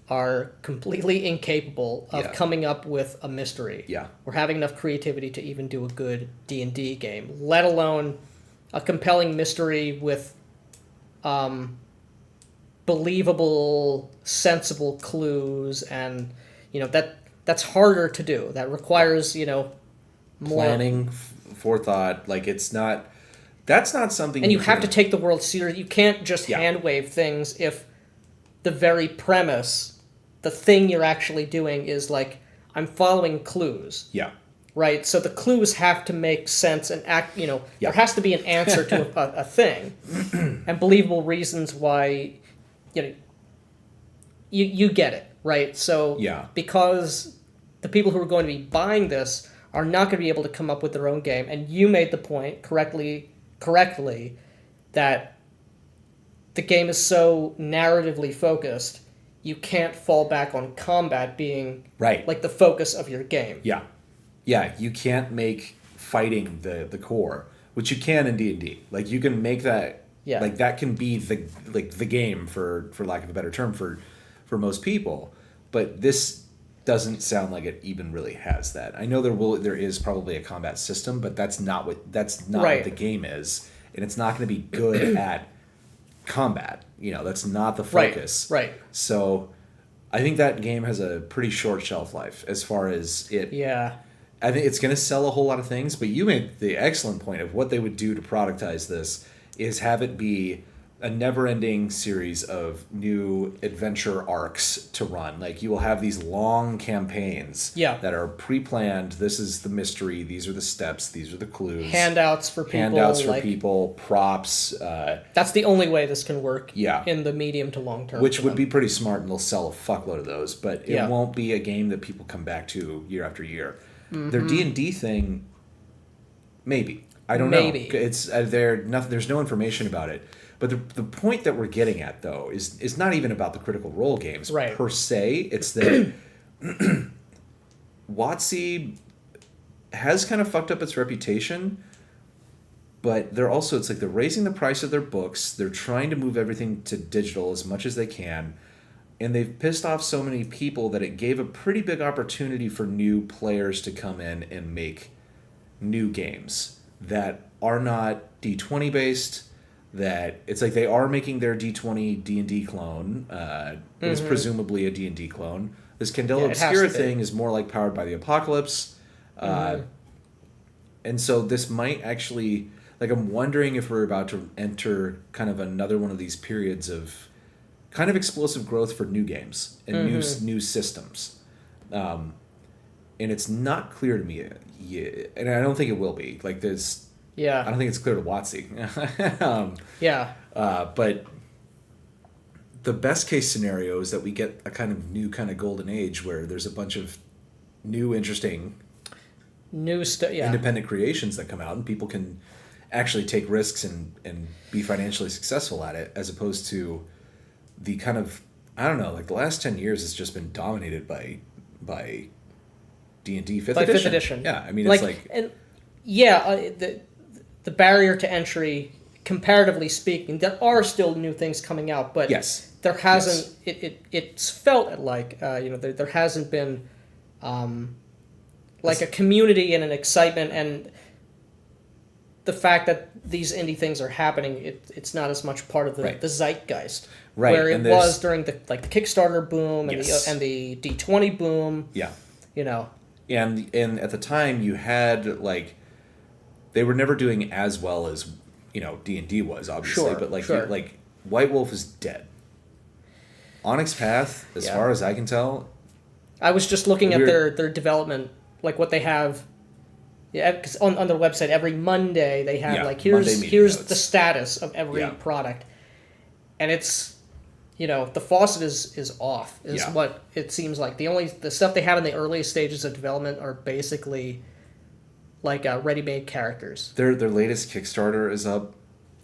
are completely incapable of coming up with a mystery. Or having enough creativity to even do a good D&D game, let alone a compelling mystery with believable, sensible clues, and that's harder to do. That requires more planning, forethought. Like that's not something. And you have to take the world serious. You can't just hand wave things if the very premise, the thing you're actually doing, is like, I'm following clues. Right? So the clues have to make sense and act, there has to be an answer to a thing and believable reasons why, you get it, right? So because the people who are going to be buying this are not going to be able to come up with their own game, and you made the point correctly that the game is so narratively focused, you can't fall back on combat being like the focus of your game. Yeah, you can't make fighting the core, which you can in D&D. Like you can make that like that can be the game for lack of a better term for most people. But this doesn't sound like it even really has that. I know there is probably a combat system, but that's not what the game is, and it's not going to be good at combat. That's not the focus. Right. So I think that game has a pretty short shelf life as far as it I think it's going to sell a whole lot of things, but you made the excellent point of what they would do to productize this is have it be a never-ending series of new adventure arcs to run. Like, you will have these long campaigns that are pre-planned. This is the mystery. These are the steps. These are the clues. Handouts for people. Props. That's the only way this can work Yeah. in the medium to long term. Which would be pretty smart, and they'll sell a fuckload of those. But it won't be a game that people come back to year after year. Mm-hmm. Their D&D thing, maybe. I don't know. It's there's no information about it. But the point that we're getting at, though, is not even about the Critical Role games per se. It's that WotC has kind of fucked up its reputation, but it's like they're raising the price of their books. They're trying to move everything to digital as much as they can, and they've pissed off so many people that it gave a pretty big opportunity for new players to come in and make new games that are not D20 based. That it's like they are making their D20 D&D clone. It was presumably a D&D clone. This Candela Obscura thing is more like Powered by the Apocalypse. And so this might actually... Like, I'm wondering if we're about to enter kind of another one of these periods of kind of explosive growth for new games and new systems. And it's not clear to me yet. And I don't think it will be. Like, there's... Yeah. I don't think it's clear to WotC. But the best case scenario is that we get a kind of new kind of golden age where there's a bunch of new, interesting, independent creations that come out, and people can actually take risks and be financially successful at it, as opposed to the kind of, I don't know, like the last 10 years has just been dominated by D&D 5th edition. 5th edition. Yeah, I mean, it's like... And the barrier to entry, comparatively speaking, there are still new things coming out, but there hasn't. It's felt like there hasn't been like a community and an excitement, and the fact that these indie things are happening, it's not as much part of the zeitgeist where it was during the Kickstarter boom and the D20 boom. Yeah, And at the time you had like. They were never doing as well as, D&D was, obviously. But, like White Wolf is dead. Onyx Path, as far as I can tell... I was just looking at their development, like what they have... Yeah, because on their website, every Monday, they have, here's the status of every product. And it's, the faucet is off, what it seems like. The stuff they have in the earliest stages of development are basically... like ready-made characters. Their latest Kickstarter is up.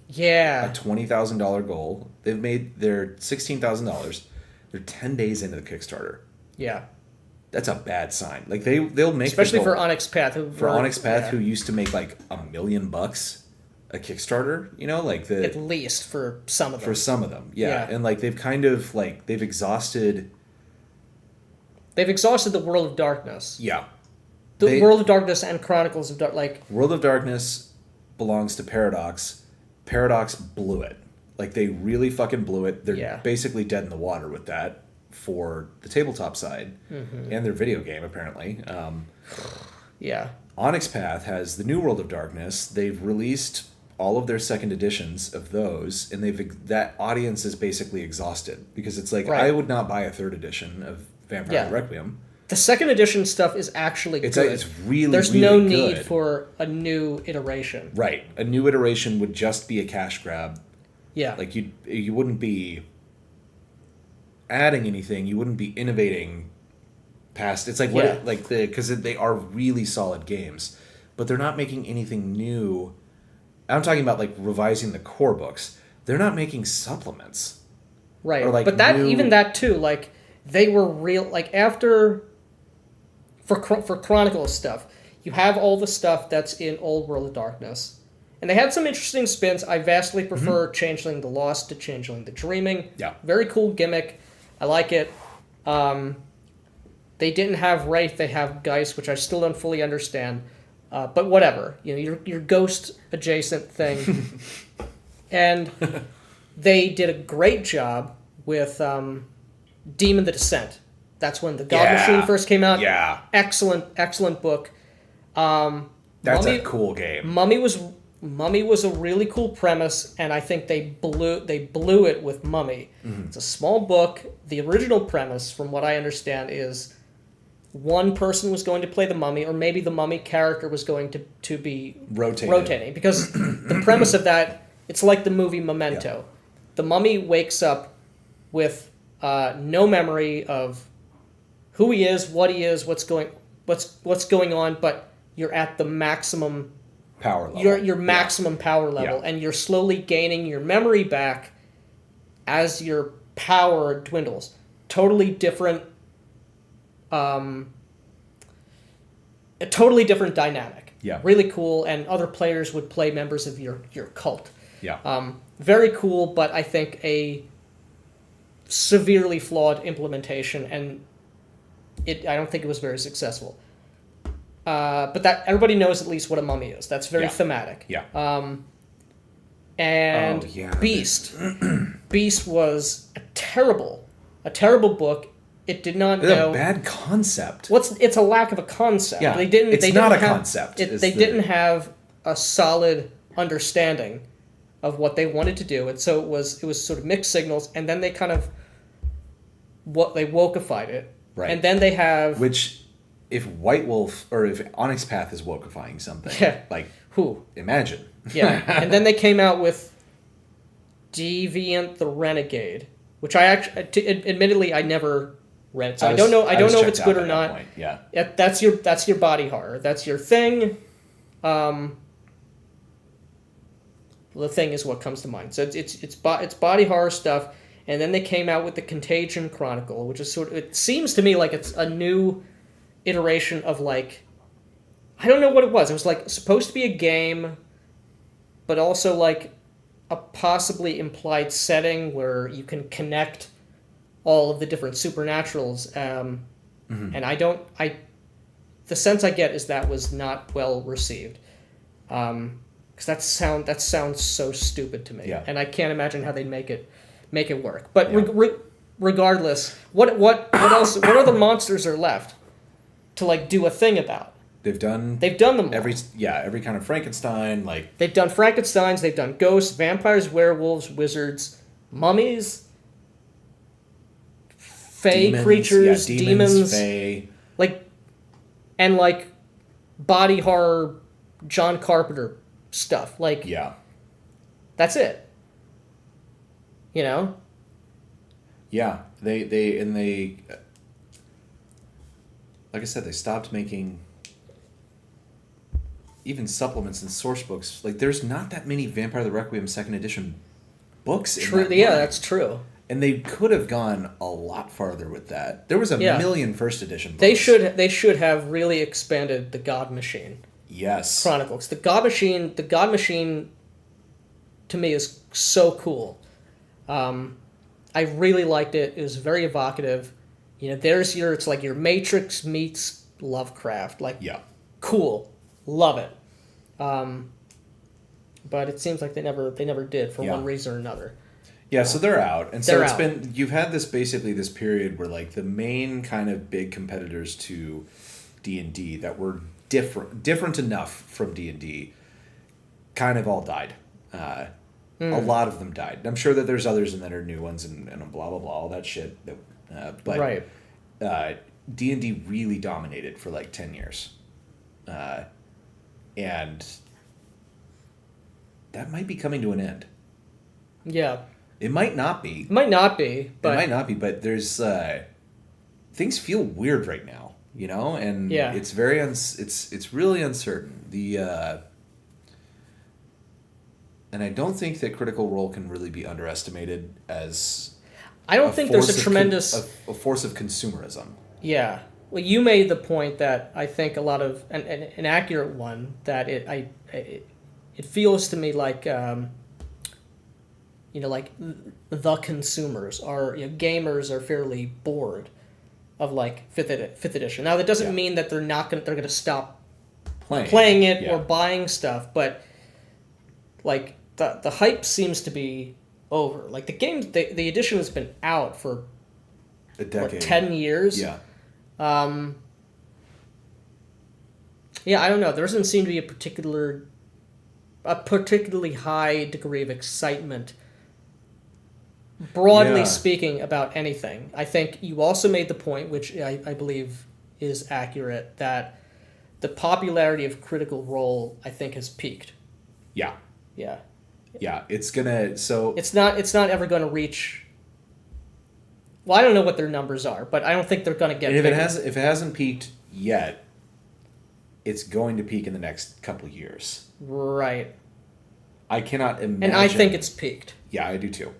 Yeah. A $20,000 goal. They've made their $16,000. They're 10 days into the Kickstarter. Yeah. That's a bad sign. Like they'll make especially for Onyx Path. Who used to make like $1 million a Kickstarter. At least for some of them. For some of them, yeah. And like they've kind of like they've exhausted. They've exhausted the World of Darkness. Yeah. World of Darkness and Chronicles of World of Darkness belongs to Paradox. Paradox blew it. Like, they really fucking blew it. They're basically dead in the water with that for the tabletop side and their video game, apparently. Onyx Path has the new World of Darkness. They've released all of their second editions of those, and that audience is basically exhausted because it's like, I would not buy a third edition of Vampire Requiem. The second edition stuff is actually good. It's really, There's really no good. need for a new iteration. Right. A new iteration would just be a cash grab. Yeah. Like, you wouldn't be adding anything. You wouldn't be innovating past... It's like, because they are really solid games, but they're not making anything new. I'm talking about, like, revising the core books. They're not making supplements. Right. Or, like, but even that, too, like, they were real... Like, after... For Chronicles stuff, you have all the stuff that's in Old World of Darkness. And they had some interesting spins. I vastly prefer Changeling the Lost to Changeling the Dreaming. Yeah. Very cool gimmick. I like it. They didn't have Wraith, they have Geist, which I still don't fully understand. But whatever. Your ghost adjacent thing. And they did a great job with Demon the Descent. That's when the God Machine first came out. Yeah. Excellent book. That's a cool game. Mummy was a really cool premise, and I think they blew it with Mummy. Mm-hmm. It's a small book. The original premise, from what I understand, is one person was going to play the mummy, or maybe the mummy character was going to be rotating. Because the premise of that, it's like the movie Memento. Yeah. The mummy wakes up with no memory of who he is, what's going on, but you're at the maximum power level. Your maximum power level, and you're slowly gaining your memory back as your power dwindles. Totally different. A totally different dynamic. Yeah. Really cool, and other players would play members of your cult. Yeah. Very cool, but I think a severely flawed implementation, and I don't think it was very successful. But that everybody knows at least what a mummy is. That's very thematic. Yeah. Beast. Beast was a terrible book. It did not know. A bad concept. It's a lack of a concept. Yeah. They didn't concept. They didn't have a solid understanding of what they wanted to do, and so it was sort of mixed signals, and then they kind of they wokeified it. Right. And then they have which, if White Wolf or if Onyx Path is wokifying something, like who? Imagine. Yeah. And then they came out with Deviant the Renegade, which I actually admittedly I never read, so I don't know if it's good or not. Yeah. That's your body horror. That's your thing. The thing is what comes to mind. So it's body horror stuff, and then they came out with the Contagion Chronicle, which is it seems to me like it's a new iteration of like, I don't know what it was. It was like supposed to be a game, but also like a possibly implied setting where you can connect all of the different supernaturals. And the sense I get is that was not well received. Because that sounds so stupid to me, and I can't imagine how they'd make it work. But regardless, what else? What other monsters are left to like do a thing about? They've done them all. Every kind of Frankenstein, like they've done Frankensteins, they've done ghosts, vampires, werewolves, wizards, mummies, fae creatures, demons, fae. and body horror, John Carpenter stuff. That's it. You know? Yeah, they like I said, they stopped making even supplements and source books. Like, there's not that many Vampire the Requiem 2nd edition books in that line. That's true. And they could have gone a lot farther with that. There was a million first edition books. They should have really expanded the God Machine. Yes. Chronicles. The God Machine to me is so cool. I really liked it. It was very evocative. You know, it's like your Matrix meets Lovecraft. Cool. Love it. But it seems like they never did for one reason or another. Yeah, so they're out. And so you've had this period where like the main kind of big competitors to D&D that were different enough from D&D kind of all died. A lot of them died. I'm sure that there's others and that are new ones and blah, blah, blah, all that shit. But D&D really dominated for like 10 years. And that might be coming to an end. Yeah. It might not be. But there's things feel weird right now, you know, and it's very it's really uncertain. And I don't think that Critical Role can really be underestimated as. I don't think there's a tremendous a force of consumerism. Yeah. Well, you made the point that I think a lot of an accurate one, that it feels to me like. Like the consumers are, gamers are fairly bored of like fifth edition. Now that doesn't mean that they're gonna stop playing it or buying stuff, but like the hype seems to be over. Like the game, the edition has been out for a decade, 10 years. Yeah. Yeah, I don't know. There doesn't seem to be a particularly high degree of excitement, broadly speaking, about anything. I think you also made the point, which I believe is accurate, that the popularity of Critical Role, I think, has peaked. Yeah. Yeah. Yeah, it's gonna it's not ever going to reach. Well, I don't know what their numbers are, but I don't think they're going to get. And bigger. if it hasn't peaked yet, it's going to peak in the next couple of years. Right. I cannot imagine. And I think it's peaked. Yeah, I do too.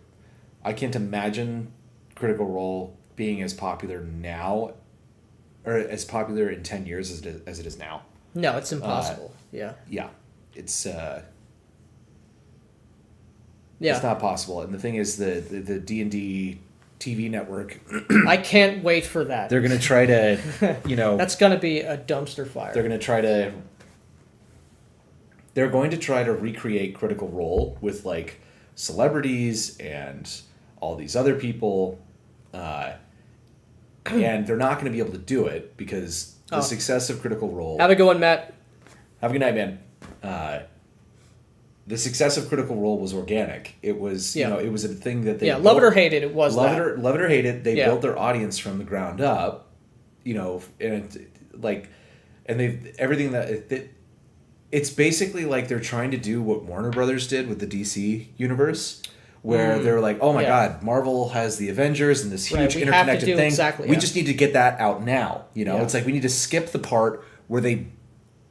I can't imagine Critical Role being as popular now, or as popular in 10 years as it is now. No, it's impossible. Yeah. Yeah, it's. Yeah. It's not possible. And the thing is, the D&D TV network. I can't wait for that. They're going to try to, That's going to be a dumpster fire. They're going to try to recreate Critical Role with, like, celebrities and all these other people. And they're not going to be able to do it because the success of Critical Role... Have a good one, Matt. Have a good night, man. The success of Critical Role was organic. It was, it was a thing that they love it or hate it. It was love it or hate it. They Yeah. built their audience from the ground up, and they everything that it's basically like they're trying to do what Warner Brothers did with the DC universe, where they're like, oh my God, Marvel has the Avengers and this huge interconnected thing. We just need to get that out now. It's like we need to skip the part where they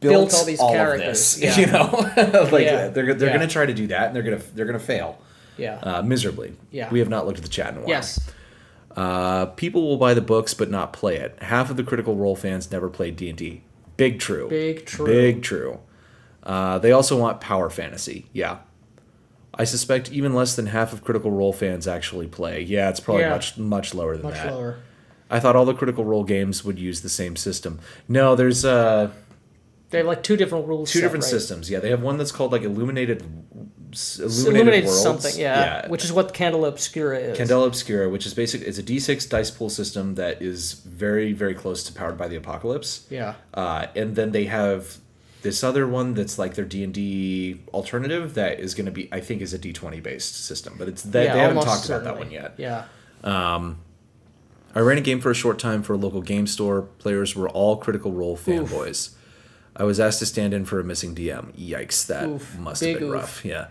built all these characters. Of this, they're going to try to do that, and they're going to fail. Yeah. Miserably. Yeah. We have not looked at the chat in a while. Yes. People will buy the books but not play it. Half of the Critical Role fans never played D&D. Big true. Big true. Big true. They also want power fantasy. Yeah. I suspect even less than half of Critical Role fans actually play. Yeah, it's probably much lower than that. Much lower. I thought all the Critical Role games would use the same system. No, there's they have like two different rules. Two different systems. Yeah, they have one that's called like Illuminated Worlds. Something. Yeah, which is what Candela Obscura is. Candela Obscura, which is basically it's a D6 dice pool system that is very, very close to Powered by the Apocalypse. Yeah. And then they have this other one that's like their D&D alternative that is going to be, I think, is a D20 based system, but they haven't talked about that one yet. Yeah. I ran a game for a short time for a local game store. Players were all Critical Role fanboys. I was asked to stand in for a missing DM. Yikes, that must have been rough. Yeah.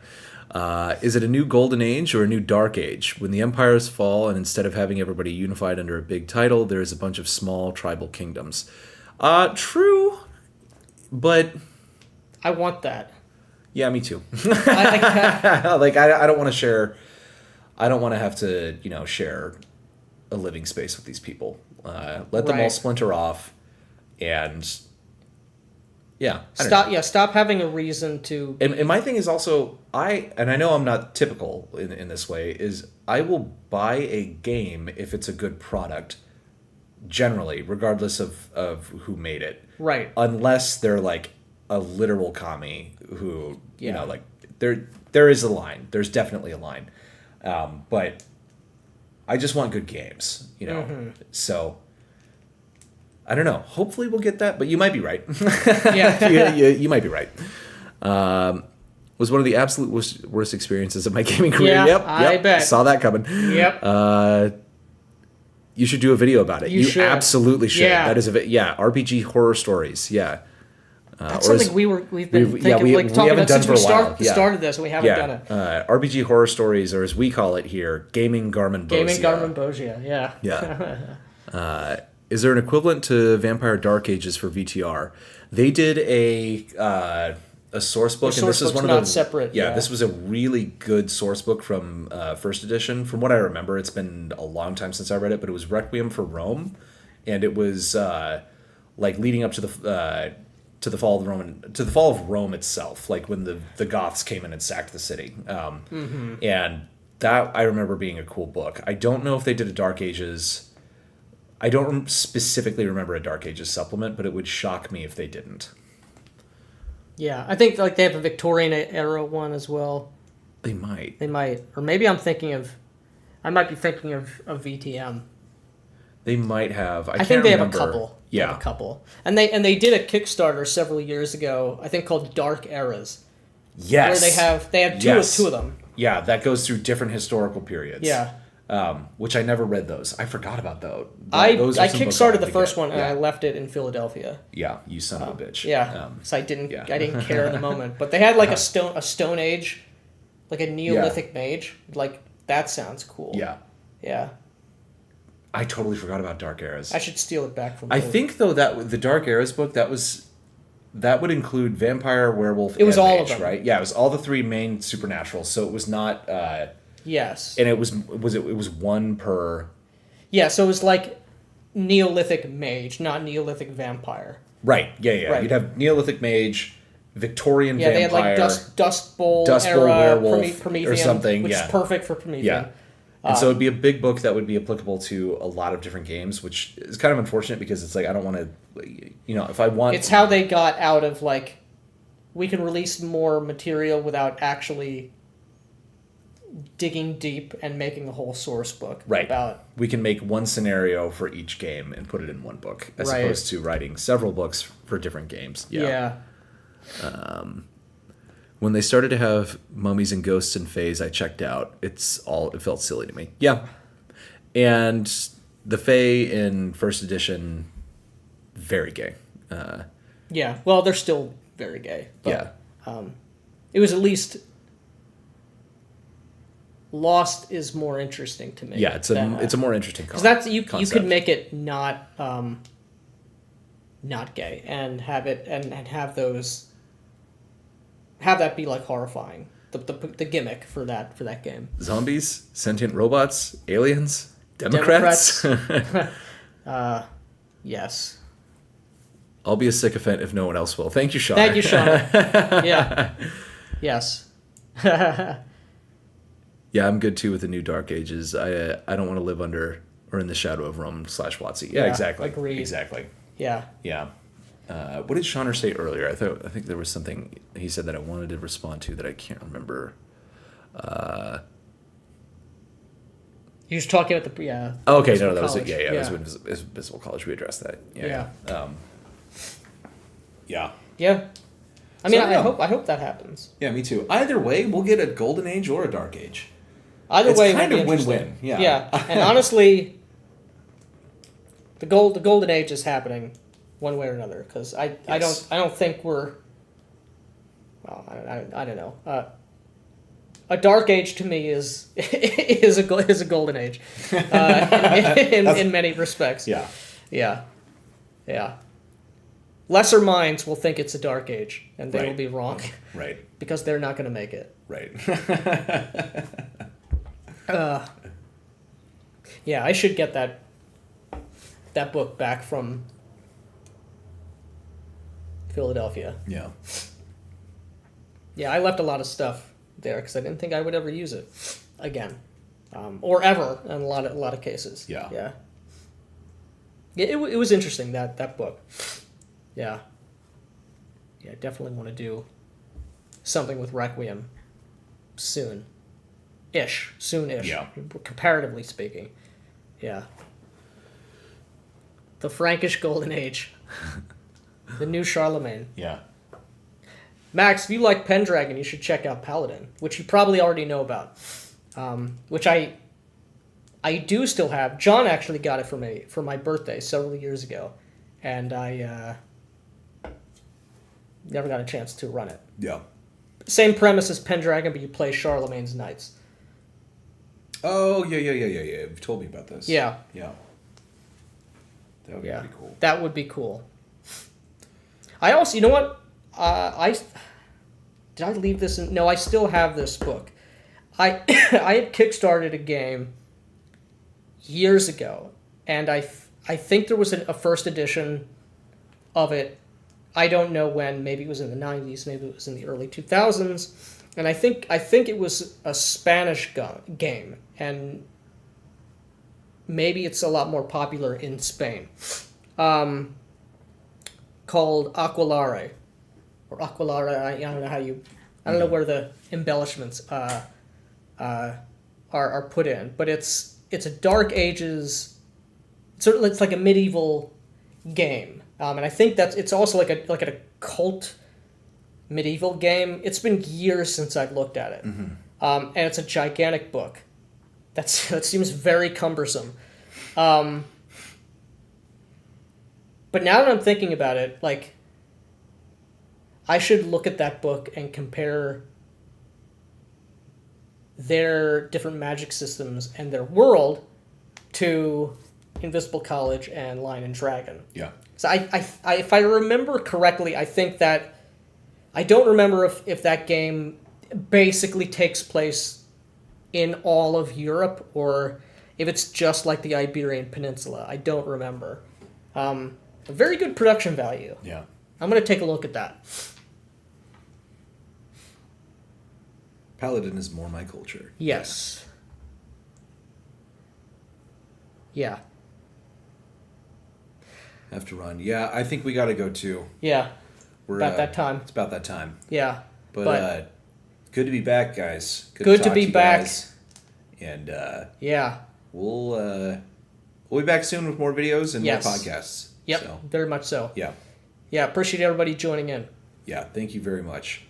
Is it a new golden age or a new dark age? When the empires fall and instead of having everybody unified under a big title, there is a bunch of small tribal kingdoms. True, but... I want that. Yeah, me too. I don't want to share... I don't want to have to, share a living space with these people. Let them all splinter off and... Yeah. Stop having a reason to. And my thing is also I know I'm not typical in this way, is I will buy a game if it's a good product, generally, regardless of who made it. Right. Unless they're like a literal commie who like there is a line. There's definitely a line. But I just want good games, So I don't know. Hopefully we'll get that, but you might be right. Yeah. you might be right. Was one of the absolute worst experiences of my gaming career. Yeah, Yep. I bet. Saw that coming. Yep. You should do a video about it. You should. Absolutely should. Yeah. That is RPG horror stories. Yeah. That's something we've been thinking, we talking haven't about done since for we a while. started this, and we haven't done it. RPG horror stories, or as we call it here, gaming Garmin Bosia. Yeah. Yeah. Is there an equivalent to Vampire Dark Ages for VTR? They did a source book, and this is one of the separate. Yeah, this was a really good source book from first edition. From what I remember, it's been a long time since I read it, but it was Requiem for Rome, and it was like leading up to the fall of Rome itself, like when the Goths came in and sacked the city. And that I remember being a cool book. I don't know if they did a Dark Ages. I don't specifically remember a Dark Ages supplement, but it would shock me if they didn't. Yeah, I think like they have a Victorian era one as well. They might. Or maybe I might be thinking of VTM. They might have. I think they remember. have a couple. Yeah, they have a couple, and they did a Kickstarter several years ago. I think called Dark Eras. Yes. Where they have two of them. Yeah, that goes through different historical periods. Yeah. Which I never read those. I forgot about those. I kickstarted the first one and I left it in Philadelphia. Yeah, you son of a bitch. Yeah. So I didn't care in the moment. But they had like a Stone Age, like a Neolithic mage. Like that sounds cool. Yeah. Yeah. I totally forgot about Dark Eras. I should steal it back from I think though that the Dark Eras book that would include vampire, werewolf, it was and all mage, of them, right? Yeah, it was all the three main supernaturals. So it was not. Yes. And it was one per. Yeah, so it was like Neolithic mage, not Neolithic vampire. Right. Yeah. Right. You'd have Neolithic mage, Victorian vampire. Yeah, they had like Dust Bowl era werewolf Promethean, or something. which is perfect for Promethean. Yeah. And so it'd be a big book that would be applicable to a lot of different games, which is kind of unfortunate because it's like I don't want to, if I want. It's how they got out of like, we can release more material without actually digging deep and making a whole source book. Right. About. We can make one scenario for each game and put it in one book, as opposed to writing several books for different games. Yeah. When they started to have mummies and ghosts and fays, I checked out. It felt silly to me. Yeah. And the fae in first edition, very gay. Yeah. Well, they're still very gay. But, yeah. It was at least Lost is more interesting to me. Yeah, it's a more interesting concept. Because you could make it not gay and have it and have that be like horrifying. The gimmick for that game. Zombies, sentient robots, aliens, Democrats. Yes. I'll be a sycophant if no one else will. Thank you, Sean. Thank you, Sean. Yeah. Yes. Yeah, I'm good too with the new Dark Ages. I don't want to live under or in the shadow of Rome/WotC. Yeah, exactly. Agreed. Exactly. Yeah. Yeah. What did Seaner say earlier? I think there was something he said that I wanted to respond to that I can't remember. He was talking about the okay, no, that was college. it. Yeah. It was Visible College. We addressed that. Yeah. Yeah. Yeah. I mean, I hope that happens. Yeah, me too. Either way, we'll get a golden age or a dark age. Either way, it's kind of win-win. Yeah. Yeah, and honestly, the golden age is happening, one way or another. Because I don't think we're. Well, I don't know. A dark age to me is a golden age, in many respects. Yeah. Yeah. Yeah. Lesser minds will think it's a dark age, and they will be wrong. Right. Because they're not going to make it. Right. Yeah, I should get that book back from Philadelphia. Yeah. Yeah, I left a lot of stuff there because I didn't think I would ever use it again, or ever in a lot of cases. Yeah. Yeah. Yeah, it was interesting that book. Yeah. Yeah, I definitely want to do something with Requiem soon-ish. Yeah. Comparatively speaking. Yeah. The Frankish Golden Age. The new Charlemagne. Yeah. Max, if you like Pendragon, you should check out Paladin, which you probably already know about. Which I do still have. John actually got it for my birthday several years ago, and I never got a chance to run it. Yeah. Same premise as Pendragon, but you play Charlemagne's knights. Oh, yeah. You've told me about this. Yeah. Yeah. That would be pretty cool. That would be cool. I also, you know what? Did I leave this in? No, I still have this book. I had kickstarted a game years ago, and I think there was a first edition of it. I don't know when. Maybe it was in the 90s. Maybe it was in the early 2000s. And I think it was a Spanish game, and maybe it's a lot more popular in Spain. Called Aquilare, or Aquilare. I don't know how you. I don't know where the embellishments are put in, but it's a Dark Ages it's like a medieval game, and I think it's also like a cult medieval game. It's been years since I've looked at it, and it's a gigantic book. That seems very cumbersome. But now that I'm thinking about it, like, I should look at that book and compare their different magic systems and their world to Invisible College and Lion and Dragon. Yeah. So I if I remember correctly, I think that I don't remember if that game basically takes place in all of Europe or if it's just like the Iberian Peninsula. I don't remember. A very good production value. Yeah. I'm going to take a look at that. Paladin is more my culture. Yes. Yeah. Have to run. Yeah, I think we got to go too. Yeah. We're about that time. It's about that time. Yeah. But good to be back, guys. Good to be you back. guys. And yeah. We'll be back soon with more videos and yes. more podcasts. Yep. So, very much so. yeah. Yeah. Appreciate everybody joining in. Yeah. Thank you very much.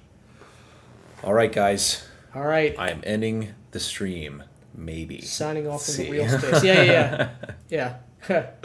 All right, guys. All right. I am ending the stream. Maybe. Signing off from See. the real space. Yeah. Yeah.